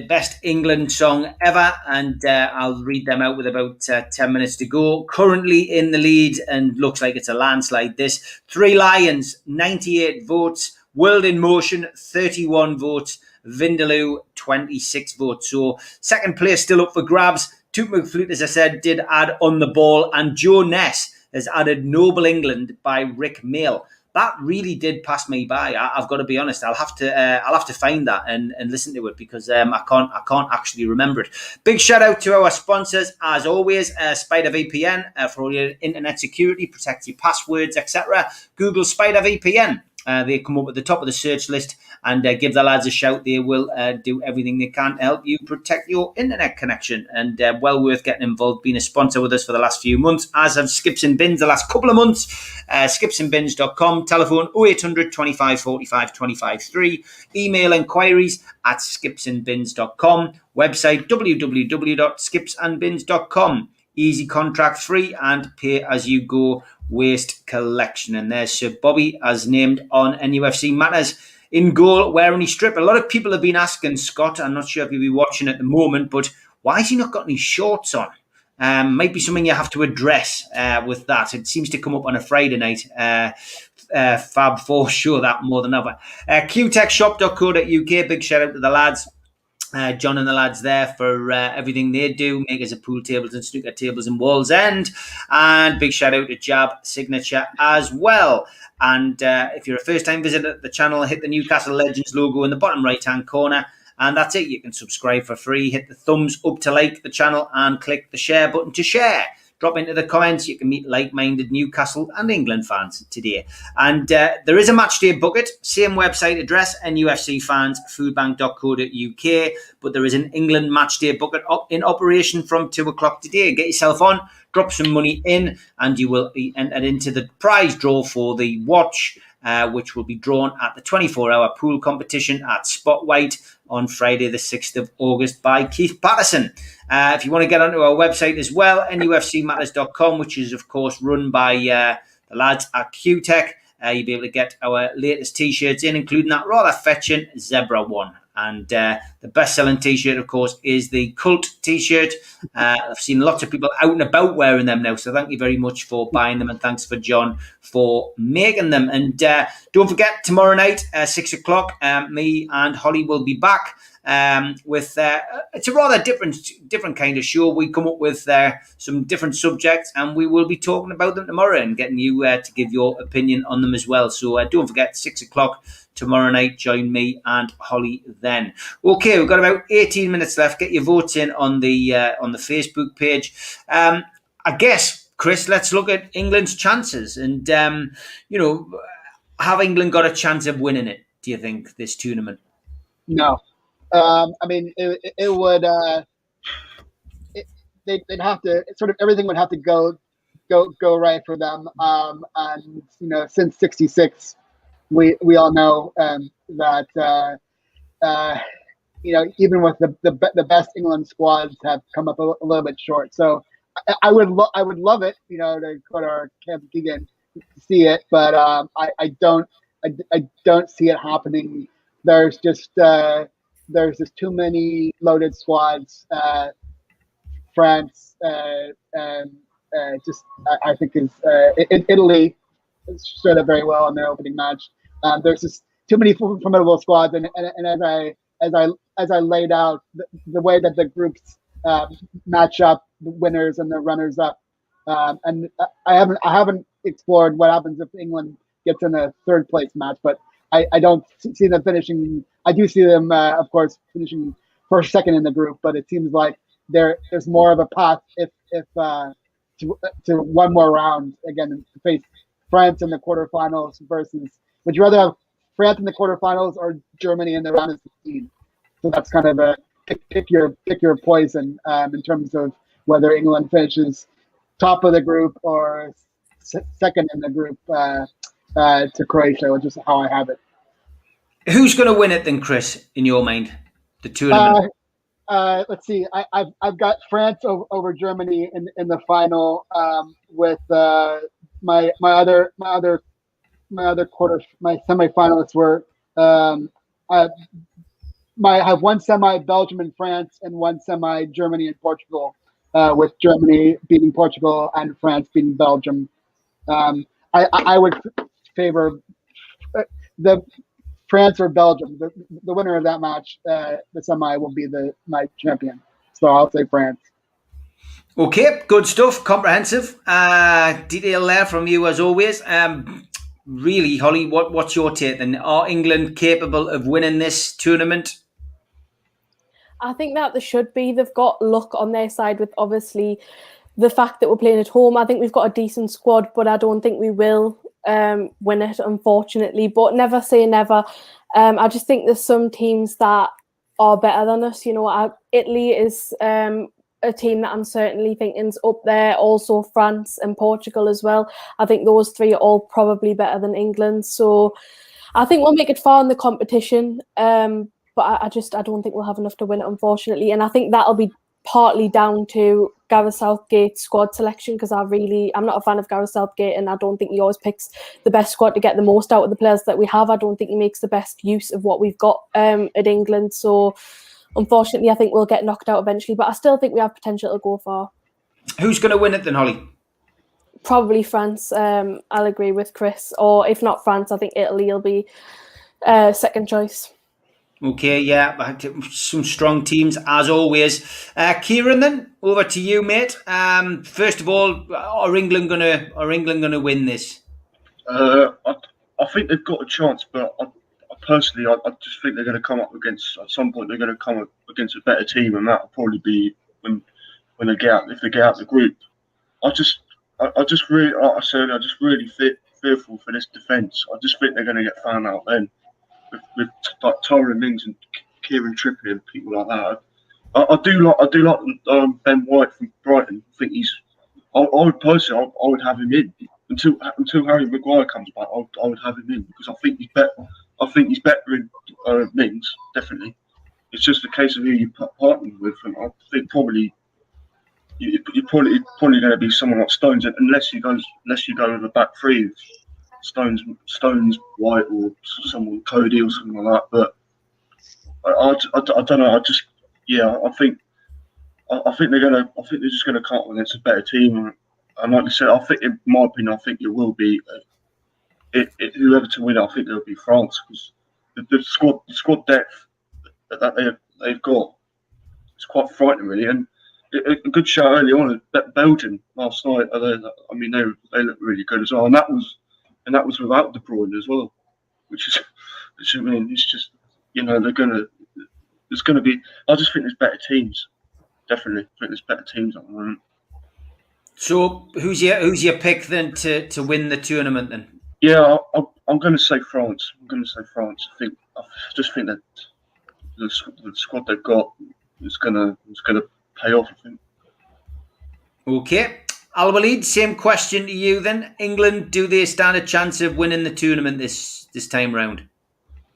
best England song ever, and I'll read them out with about 10 minutes to go. Currently in the lead, and looks like it's a landslide, this. Three Lions, 98 votes. World in Motion, 31 votes. Vindaloo, 26 votes. So second place still up for grabs. Toot McFlute, as I said, did add On the Ball, and Joe Ness has added Noble England by Rick Mail. That really did pass me by. I've got to be honest. I'll have to find that and listen to it, because I can't actually remember it. Big shout out to our sponsors, as always. Spider VPN for all your internet security, protect your passwords, etc. Google Spider VPN. They come up at the top of the search list, and give the lads a shout. They will do everything they can to help you protect your internet connection, and well worth getting involved, being a sponsor with us for the last few months, as have Skips and Bins the last couple of months. Skipsandbins.com, telephone 0800 25 45 25 3, email inquiries at skipsandbins.com, website www.skipsandbins.com. Easy, contract free, and pay as you go waste collection. And there's Sir Bobby, as named on NUFC Matters. In goal, wearing his strip. A lot of people have been asking Scott, I'm not sure if you'll be watching at the moment, but why has he not got any shorts on? Might be something you have to address with that. It seems to come up on a Friday night. Fab for sure, that more than ever. qtechshop.co.uk, big shout out to the lads. John and the lads there for everything they do, makers of pool tables and snooker tables in Wallsend. And big shout out to Jab Signature as well. And if you're a first-time visitor to the channel, hit the Newcastle Legends logo in the bottom right-hand corner. And that's it. You can subscribe for free. Hit the thumbs up to like the channel, and click the share button to share. Drop into the comments. You can meet like-minded Newcastle and England fans today. And there is a matchday bucket, same website address, NUFC fans, foodbank.co.uk. But there is an England matchday bucket in operation from 2 o'clock today. Get yourself on, drop some money in, and you will be entered into the prize draw for the watch, which will be drawn at the 24-hour pool competition at Spot White on Friday the 6th of August by Keith Patterson. If you want to get onto our website as well, nufcmatters.com, which is, of course, run by the lads at QTech, you'll be able to get our latest T-shirts in, including that rather fetching Zebra one. And the best-selling T-shirt, of course, is the Cult T-shirt. I've seen lots of people out and about wearing them now, so thank you very much for buying them, and thanks for John for making them. And don't forget, tomorrow night, 6 o'clock, me and Holly will be back with it's a rather different kind of show. We come up with some different subjects, and we will be talking about them tomorrow and getting you to give your opinion on them as well. So don't forget, 6 o'clock tomorrow night. Join me and Holly then. Okay, we've got about 18 minutes left. Get your votes in on the Facebook page. I guess, Chris, let's look at England's chances, and have England got a chance of winning it, do you think, this tournament? No. I mean, it would. They'd have to, sort of, everything would have to go right for them. And since '66, we all know that even with the best England squads have come up a little bit short. So I would love it, to go to our Camp Keegan to see it, but I don't see it happening. There's just too many loaded squads. France, I think Italy showed up very well in their opening match. There's just too many formidable squads, and as I laid out the way that the groups match up, the winners and the runners up, And I haven't explored what happens if England gets in a third place match, but I don't see them finishing. I do see them, of course, finishing first, second in the group, but it seems like there's more of a path if to one more round again to face France in the quarterfinals versus. Would you rather have France in the quarterfinals or Germany in the round of 16? So that's kind of a pick your poison in terms of whether England finishes top of the group or second in the group to Croatia, which is how I have it. Who's going to win it then, Chris? In your mind, the tournament? Let's see. I've got France over Germany in the final with my semifinalists were I have one semi Belgium and France and one semi Germany and Portugal, with Germany beating Portugal and France beating Belgium. I would favor the France or Belgium. The winner of that match, the semi, will be my champion. So I'll say France. Okay, good stuff. Comprehensive detail there from you as always. Really, Holly, what's your take then? Are England capable of winning this tournament? I think that they should be. They've got luck on their side with obviously the fact that we're playing at home. I think we've got a decent squad, but I don't think we will win it, unfortunately. But never say never. I just think there's some teams that are better than us. You know, Italy is a team that I'm certainly thinking is up there. Also France and Portugal as well. I think those three are all probably better than England. So I think we'll make it far in the competition. But I don't think we'll have enough to win it, unfortunately. And I think that'll be partly down to Gareth Southgate's squad selection, because I'm not a fan of Gareth Southgate, and I don't think he always picks the best squad to get the most out of the players that we have. I don't think he makes the best use of what we've got at England. So unfortunately, I think we'll get knocked out eventually, but I still think we have potential to go far. Who's going to win it then, Holly? Probably France. I'll agree with Chris. Or if not France, I think Italy will be second choice. Okay, yeah, some strong teams as always. Kieran, then over to you, mate. First of all, are England gonna win this? I think they've got a chance, but I personally just think they're going to come up against at some point. They're going to come up against a better team, and that'll probably be when they get out. If they get out the group, I just really fearful for this defence. I just think they're going to get found out then. With like Tyrone Mings and Kieran Trippier and people like that, I do like Ben White from Brighton. I think I would personally, I would have him in until Harry Maguire comes back. I would have him in because I think he's better. I think he's better in Mings, definitely. It's just a case of who you partner with, and I think probably you're probably going to be someone like Stones, unless you go with a back three. Stones, White, or someone Cody or something like that. But I don't know. I think they're just gonna come up against a better team. And like I said, I think, in my opinion, I think it will be whoever to win. I think it'll be France, because the squad depth that they've got is quite frightening, really. And a good shout early on at Belgium last night. I mean, they look really good as well, and that was without De Bruyne as well, which I mean, it's just, you know, there's going to be. I just think there's better teams. Definitely, I think there's better teams at the moment. So, who's your pick then to win the tournament then? Yeah, I'm going to say France. I just think that the squad they've got is going to pay off, I think. Okay. Al-Walid, same question to you then. England, do they stand a chance of winning the tournament this time round?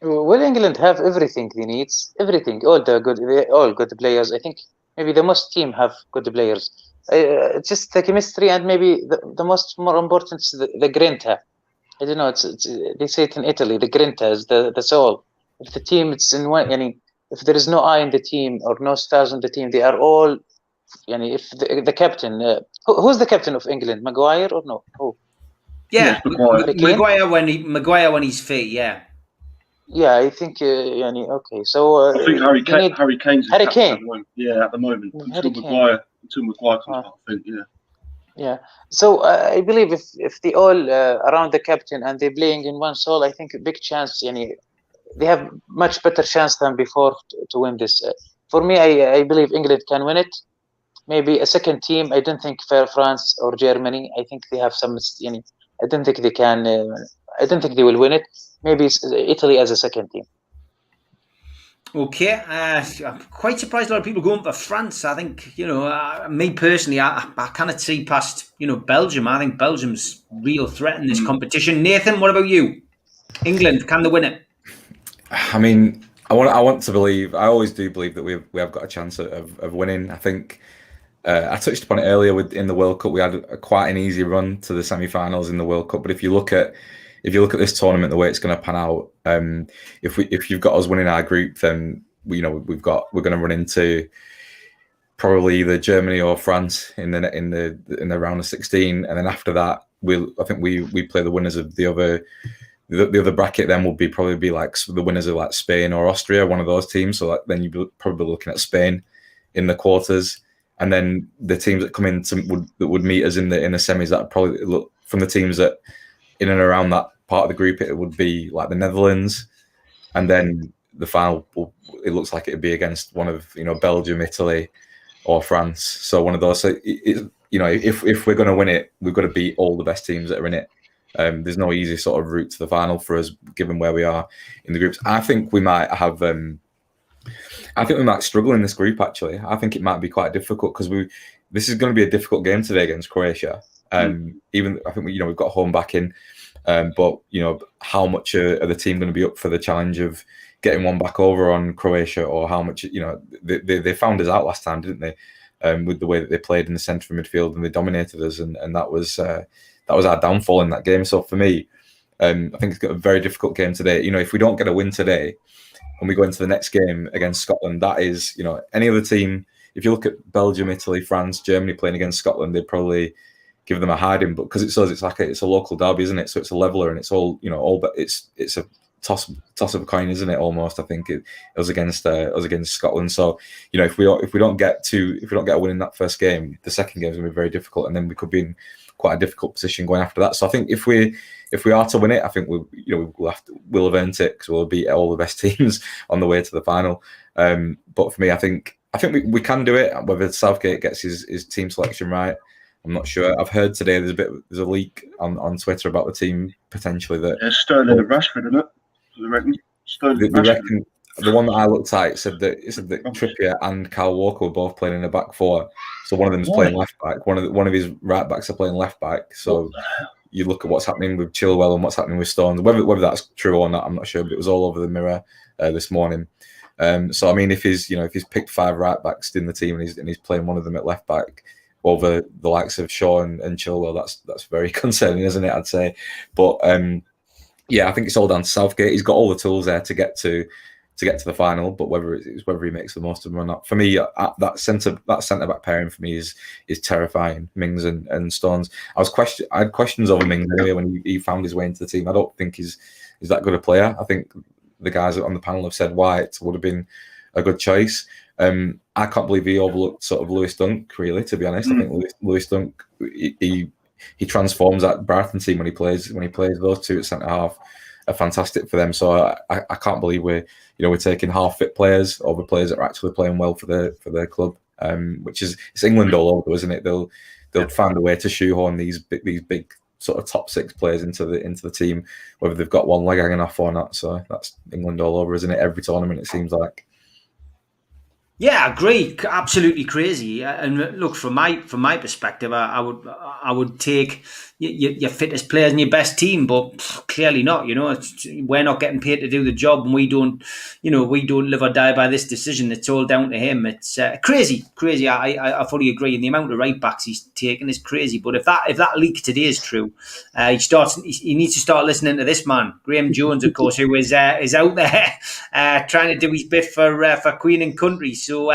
Well, England have everything they need. Everything, all good players. I think maybe the most team have good players. Just the chemistry, and maybe the more important is the grinta. I don't know. They say it in Italy. The grinta is the soul. If the team it's in one, if there is no eye in the team or no stars in the team, they are all. If the captain, who's the captain of England? Maguire or no? Who? Yeah, Maguire when he's fit. Yeah. Yeah, I think. Okay, so I think Harry Kane's Harry Kane. Yeah, at the moment. Until Maguire comes back, I think. Yeah. Yeah. So I believe if they all around the captain and they're playing in one soul, I think a big chance. They have much better chance than before to win this. For me, I believe England can win it. Maybe a second team. I don't think France or Germany. I think they have some. I don't think they can. I don't think they will win it. Maybe it's Italy as a second team. Okay, I'm quite surprised a lot of people going for France. I think, me personally, I cannot see past, Belgium. I think Belgium's real threat in this competition. Nathan, what about you? England, can they win it? I mean, I want to believe. I always do believe that we have got a chance of winning. I think I touched upon it earlier in the World Cup. We had quite an easy run to the semi-finals in the World Cup. But if you look at this tournament, the way it's going to pan out, if you've got us winning our group, then we're going to run into probably either Germany or France in the round of 16, and then after that, I think we play the winners of the other bracket. Then will probably be like the winners of like Spain or Austria, one of those teams. So then you're probably looking at Spain in the quarters. And then the teams that come in that would meet us in the semis, that probably look from the teams that in and around that part of the group, it would be like the Netherlands, and then the final. It looks like it would be against one of Belgium, Italy, or France. So one of those. So if we're going to win it, we've got to beat all the best teams that are in it. There's no easy sort of route to the final for us, given where we are in the groups. I think we might have. I think we might struggle in this group. Actually, I think it might be quite difficult because this is going to be a difficult game today against Croatia. Even I think we've got home backing, but how much are the team going to be up for the challenge of getting one back over on Croatia, or how much they found us out last time, didn't they? With the way that they played in the centre of midfield and they dominated us, and that was our downfall in that game. So for me, I think it's got a very difficult game today. If we don't get a win today, and we go into the next game against Scotland, that is, any other team. If you look at Belgium, Italy, France, Germany playing against Scotland, they'd probably give them a hiding. But because it's a local derby, isn't it? So it's a leveler, and it's all it's a toss of a coin, isn't it? Almost, I think it was against Scotland. So if we don't get a win in that first game, the second game is going to be very difficult, and then we could be in quite a difficult position going after that. So I think if we are to win it, I think we'll have earned it, because we'll beat all the best teams on the way to the final. But for me, I think we can do it. Whether Southgate gets his team selection right, I'm not sure. I've heard today there's a leak on Twitter about the team potentially that Sterling and Rashford, isn't it? They reckon Sterling and Rashford. The one that I looked at said that Trippier and Kyle Walker were both playing in a back four. So one of them's playing left back. One of his right backs are playing left back. So you look at what's happening with Chilwell and what's happening with Stones. Whether that's true or not, I'm not sure. But it was all over the Mirror this morning. So I mean, if he's picked 5 right backs in the team and he's playing one of them at left back over the likes of Shaw and Chilwell, that's very concerning, isn't it? I'd say. But I think it's all down to Southgate. He's got all the tools there to get to the final, but whether he makes the most of them or not, for me, that centre back pairing for me is terrifying. Mings and Stones. I had questions over Mings anyway when he found his way into the team. I don't think he's that good a player. I think the guys on the panel have said White would have been a good choice. I can't believe he overlooked sort of Lewis Dunk. Really, to be honest, I think Lewis Dunk he transforms that Brighton team when he plays those two at centre half. Are fantastic for them. So I can't believe we're taking half fit players over players that are actually playing well for their club. Which is, it's England all over, isn't it? They'll find a way to shoehorn these big sort of top 6 players into the team, whether they've got one leg hanging off or not. So that's England all over, isn't it? Every tournament it seems like. Yeah, I agree. Absolutely crazy. And look, from my perspective, I would take your fittest players and your best team, but clearly not. We're not getting paid to do the job, and we don't live or die by this decision. It's all down to him. It's crazy. I fully agree. And the amount of right backs he's taken is crazy. But if that leak today is true, he needs to start listening to this man, Graham Jones, of course, who is out there trying to do his bit for Queen and country. So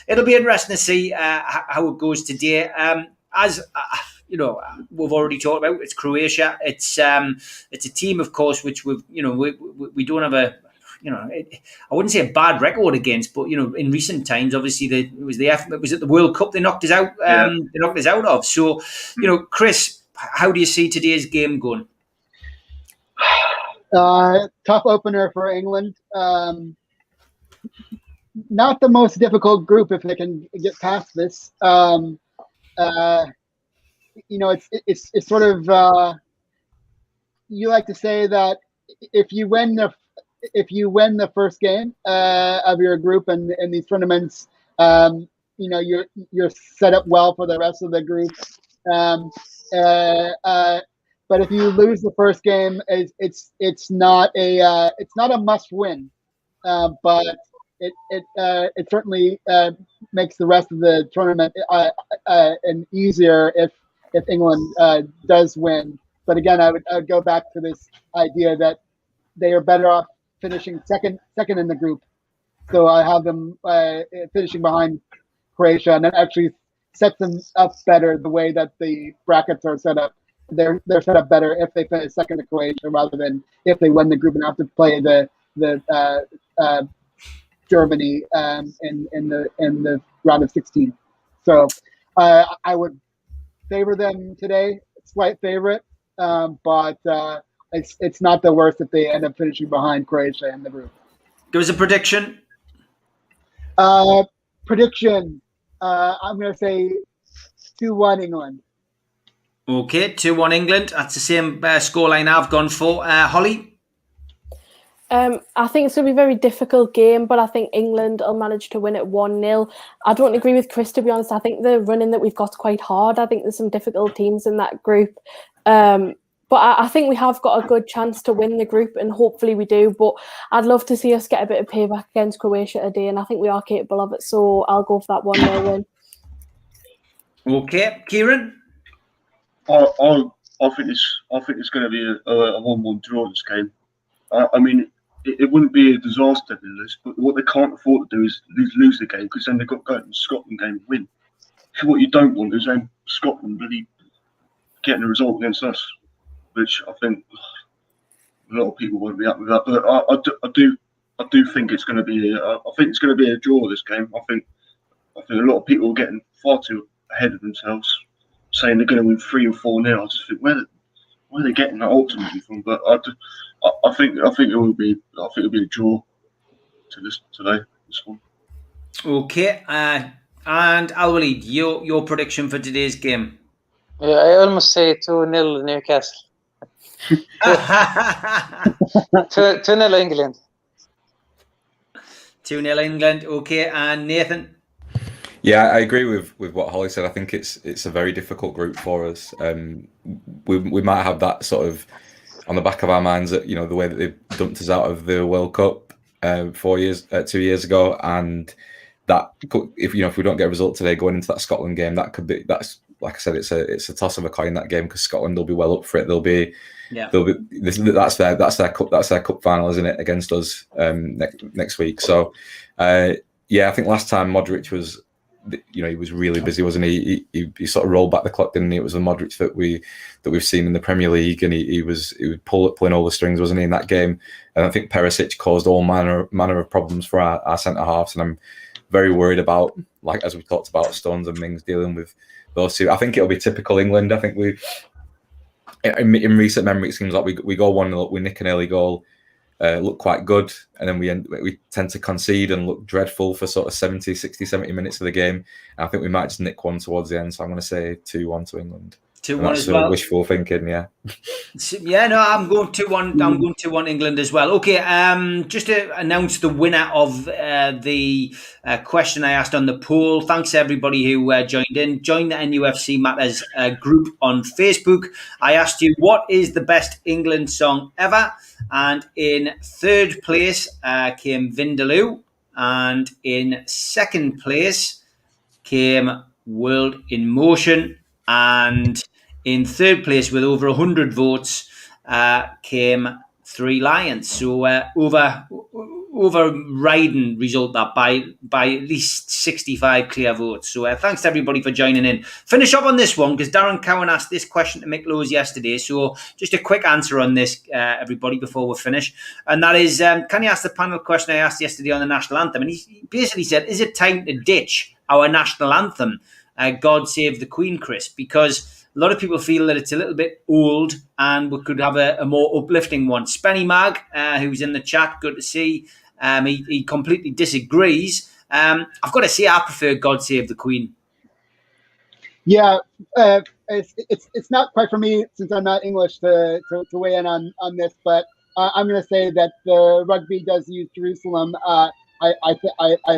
it'll be interesting to see how it goes today. As we've already talked about, it's Croatia. It's a team, of course, which we don't have I wouldn't say a bad record against, but in recent times, obviously it was the World Cup they knocked us out. They knocked us out of. So, Chris, how do you see today's game going? Tough opener for England. Not the most difficult group if they can get past this. It's sort of you like to say that if you win the first game of your group in these tournaments, you're set up well for the rest of the group. But if you lose the first game, it's not a must win, but it certainly makes the rest of the tournament easier if England does win. But again, I would go back to this idea that they are better off finishing second in the group. So I have them finishing behind Croatia, and that actually sets them up better the way that the brackets are set up. They're set up better if they finish second to Croatia rather than if they win the group and have to play the Germany in the round of 16. So I would favor them today, slight favorite, but it's not the worst if they end up finishing behind Croatia in the group. Give us a prediction. Prediction. I'm going to say 2-1 England. Okay, 2-1 England. That's the same scoreline I've gone for. Holly? I think it's going to be a very difficult game, but I think England will manage to win it 1-0. I don't agree with Chris, to be honest. I think the running that we've got is quite hard. I think there's some difficult teams in that group. But I think we have got a good chance to win the group, and hopefully we do. But I'd love to see us get a bit of payback against Croatia today, and I think we are capable of it. So I'll go for that 1-0 win. Okay, Kieran? I think it's going to be a 1-1 draw this game. I mean, it wouldn't be a disaster to lose, but what they can't afford to do is lose the game, because then they've got to go to the Scotland game and win. So what you don't want is then Scotland really getting a result against us, which I think a lot of people won't be happy with that. But I do think it's going to be a draw this game. I think a lot of people are getting far too ahead of themselves, saying they're going to win 3 or 4-0. I just think where are they getting that ultimately from? But I think it will be a draw today. This one. Okay, and Al-Walid, your prediction for today's game? Yeah, I almost say 2-0 Newcastle. 2-0 England. 2-0 England. Okay, and Nathan? Yeah, I agree with what Holly said. I think it's a very difficult group for us. We might have that sort of on the back of our minds that the way that they dumped us out of the World Cup 2 years ago, and that if we don't get a result today going into that Scotland game, that's like I said, it's a toss of a coin, that game, because Scotland will be well up for it. That's their cup final, isn't it, against us next week? So I think last time Modric was, he was really busy, wasn't he? He sort of rolled back the clock, didn't he? It was the Modric that we've seen in the Premier League, and he was pulling all the strings, wasn't he, in that game? And I think Perisic caused all manner of problems for our centre halves, and I'm very worried about, like as we talked about, Stones and Mings dealing with those two. I think it'll be typical England. I think in recent memory, it seems like we go 1-0, we nick an early goal, look quite good, and then we tend to concede and look dreadful for sort of 70 minutes of the game. And I think we might just nick one towards the end. So I'm going to say 2-1 to England. 2-1 as well. Wishful thinking, yeah. Yeah, no, I'm going 2-1. I'm going 2-1 England as well. Okay, just to announce the winner of the question I asked on the poll. Thanks to everybody who joined in. Join the NUFC Matters group on Facebook. I asked you, what is the best England song ever? And in third place came Vindaloo, and in second place came World in Motion, and in third place with over 100 votes came Three Lions. So over overriding result that by at least 65 clear votes. So thanks to everybody for joining in. Finish up on this one because Darren Cowan asked this question to Mick Lowes yesterday. So just a quick answer on this, everybody, before we finish. And that is, can you ask the panel question I asked yesterday on the national anthem? And he basically said, is it time to ditch our national anthem, God Save the Queen, Chris? Because a lot of people feel that it's a little bit old and we could have a more uplifting one. Spenny Mag, who's in the chat, good to see. He completely disagrees. I've got to say, I prefer God Save the Queen. Yeah, it's not quite for me since I'm not English to weigh in on this, but I'm going to say that the rugby does use Jerusalem. I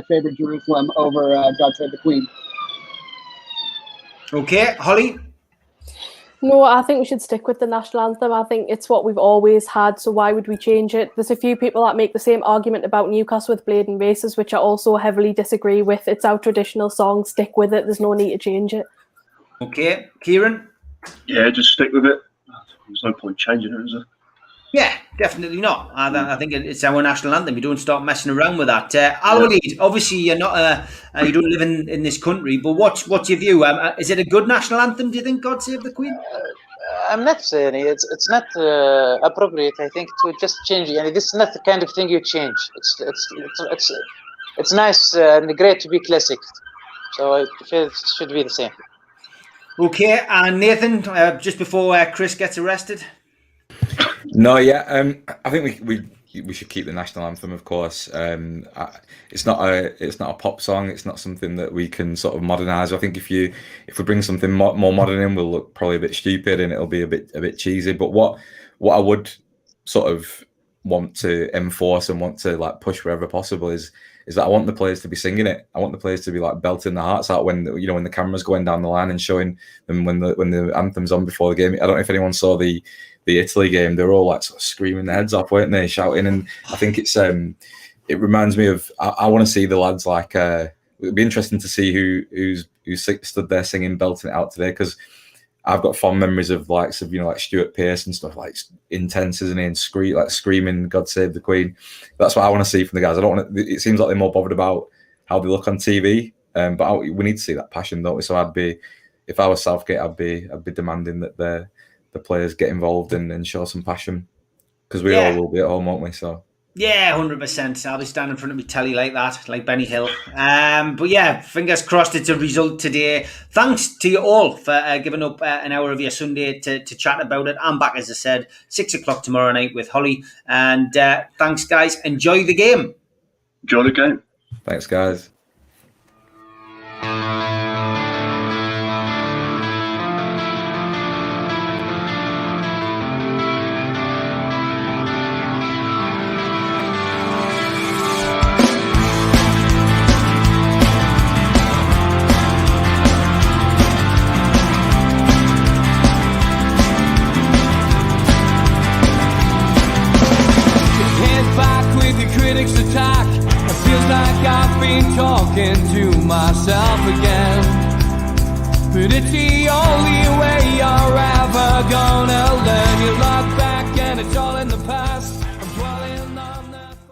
favor Jerusalem over God Save the Queen. Okay, Holly? No, I think we should stick with the national anthem. I think it's what we've always had, so why would we change it? There's a few people that make the same argument about Newcastle with Blade and Races, which I also heavily disagree with. It's our traditional song, stick with it. There's no need to change it. Okay, Kieran? Yeah, just stick with it. There's no point changing it, is there? Yeah, definitely not. I think it's our national anthem. You don't start messing around with that. Al-Walid, obviously you're not, you don't live in this country, but what's your view? Is it a good national anthem? Do you think, God Save the Queen? I'm not saying it's not appropriate. I think to just change it. This is not the kind of thing you change. It's nice and great to be classic. So I feel it should be the same. Okay, and Nathan, just before Chris gets arrested. No, yeah, I think we should keep the national anthem, of course. It's not a pop song. It's not something that we can sort of modernise. I think if we bring something more modern in, we'll look probably a bit stupid and it'll be a bit cheesy. But what I would sort of want to enforce and want to like push wherever possible is that I want the players to be singing it. I want the players to be like belting their hearts out when the camera's going down the line and showing them when the anthem's on before the game. I don't know if anyone saw the Italy game. They were all like sort of screaming their heads off, weren't they, shouting? And I think it reminds me of I want to see the lads like it'd be interesting to see who's stood there singing, belting it out today, because I've got fond memories of likes of like Stuart Pearce and stuff, like intense, isn't he, and screaming God Save the Queen. That's what I want to see from the guys. I don't want to, it seems like they're more bothered about how they look on TV, but we need to see that passion, don't we? So if I was Southgate, I'd be demanding that the players get involved and show some passion, because we all will be at home, won't we? So yeah, 100%. I'll be standing in front of me telly like that, like Benny Hill. But yeah, fingers crossed it's a result today. Thanks to you all for giving up an hour of your Sunday to chat about it. I'm back, as I said, 6 o'clock tomorrow night with Holly. And thanks, guys. Enjoy the game. Enjoy the game. Thanks, guys.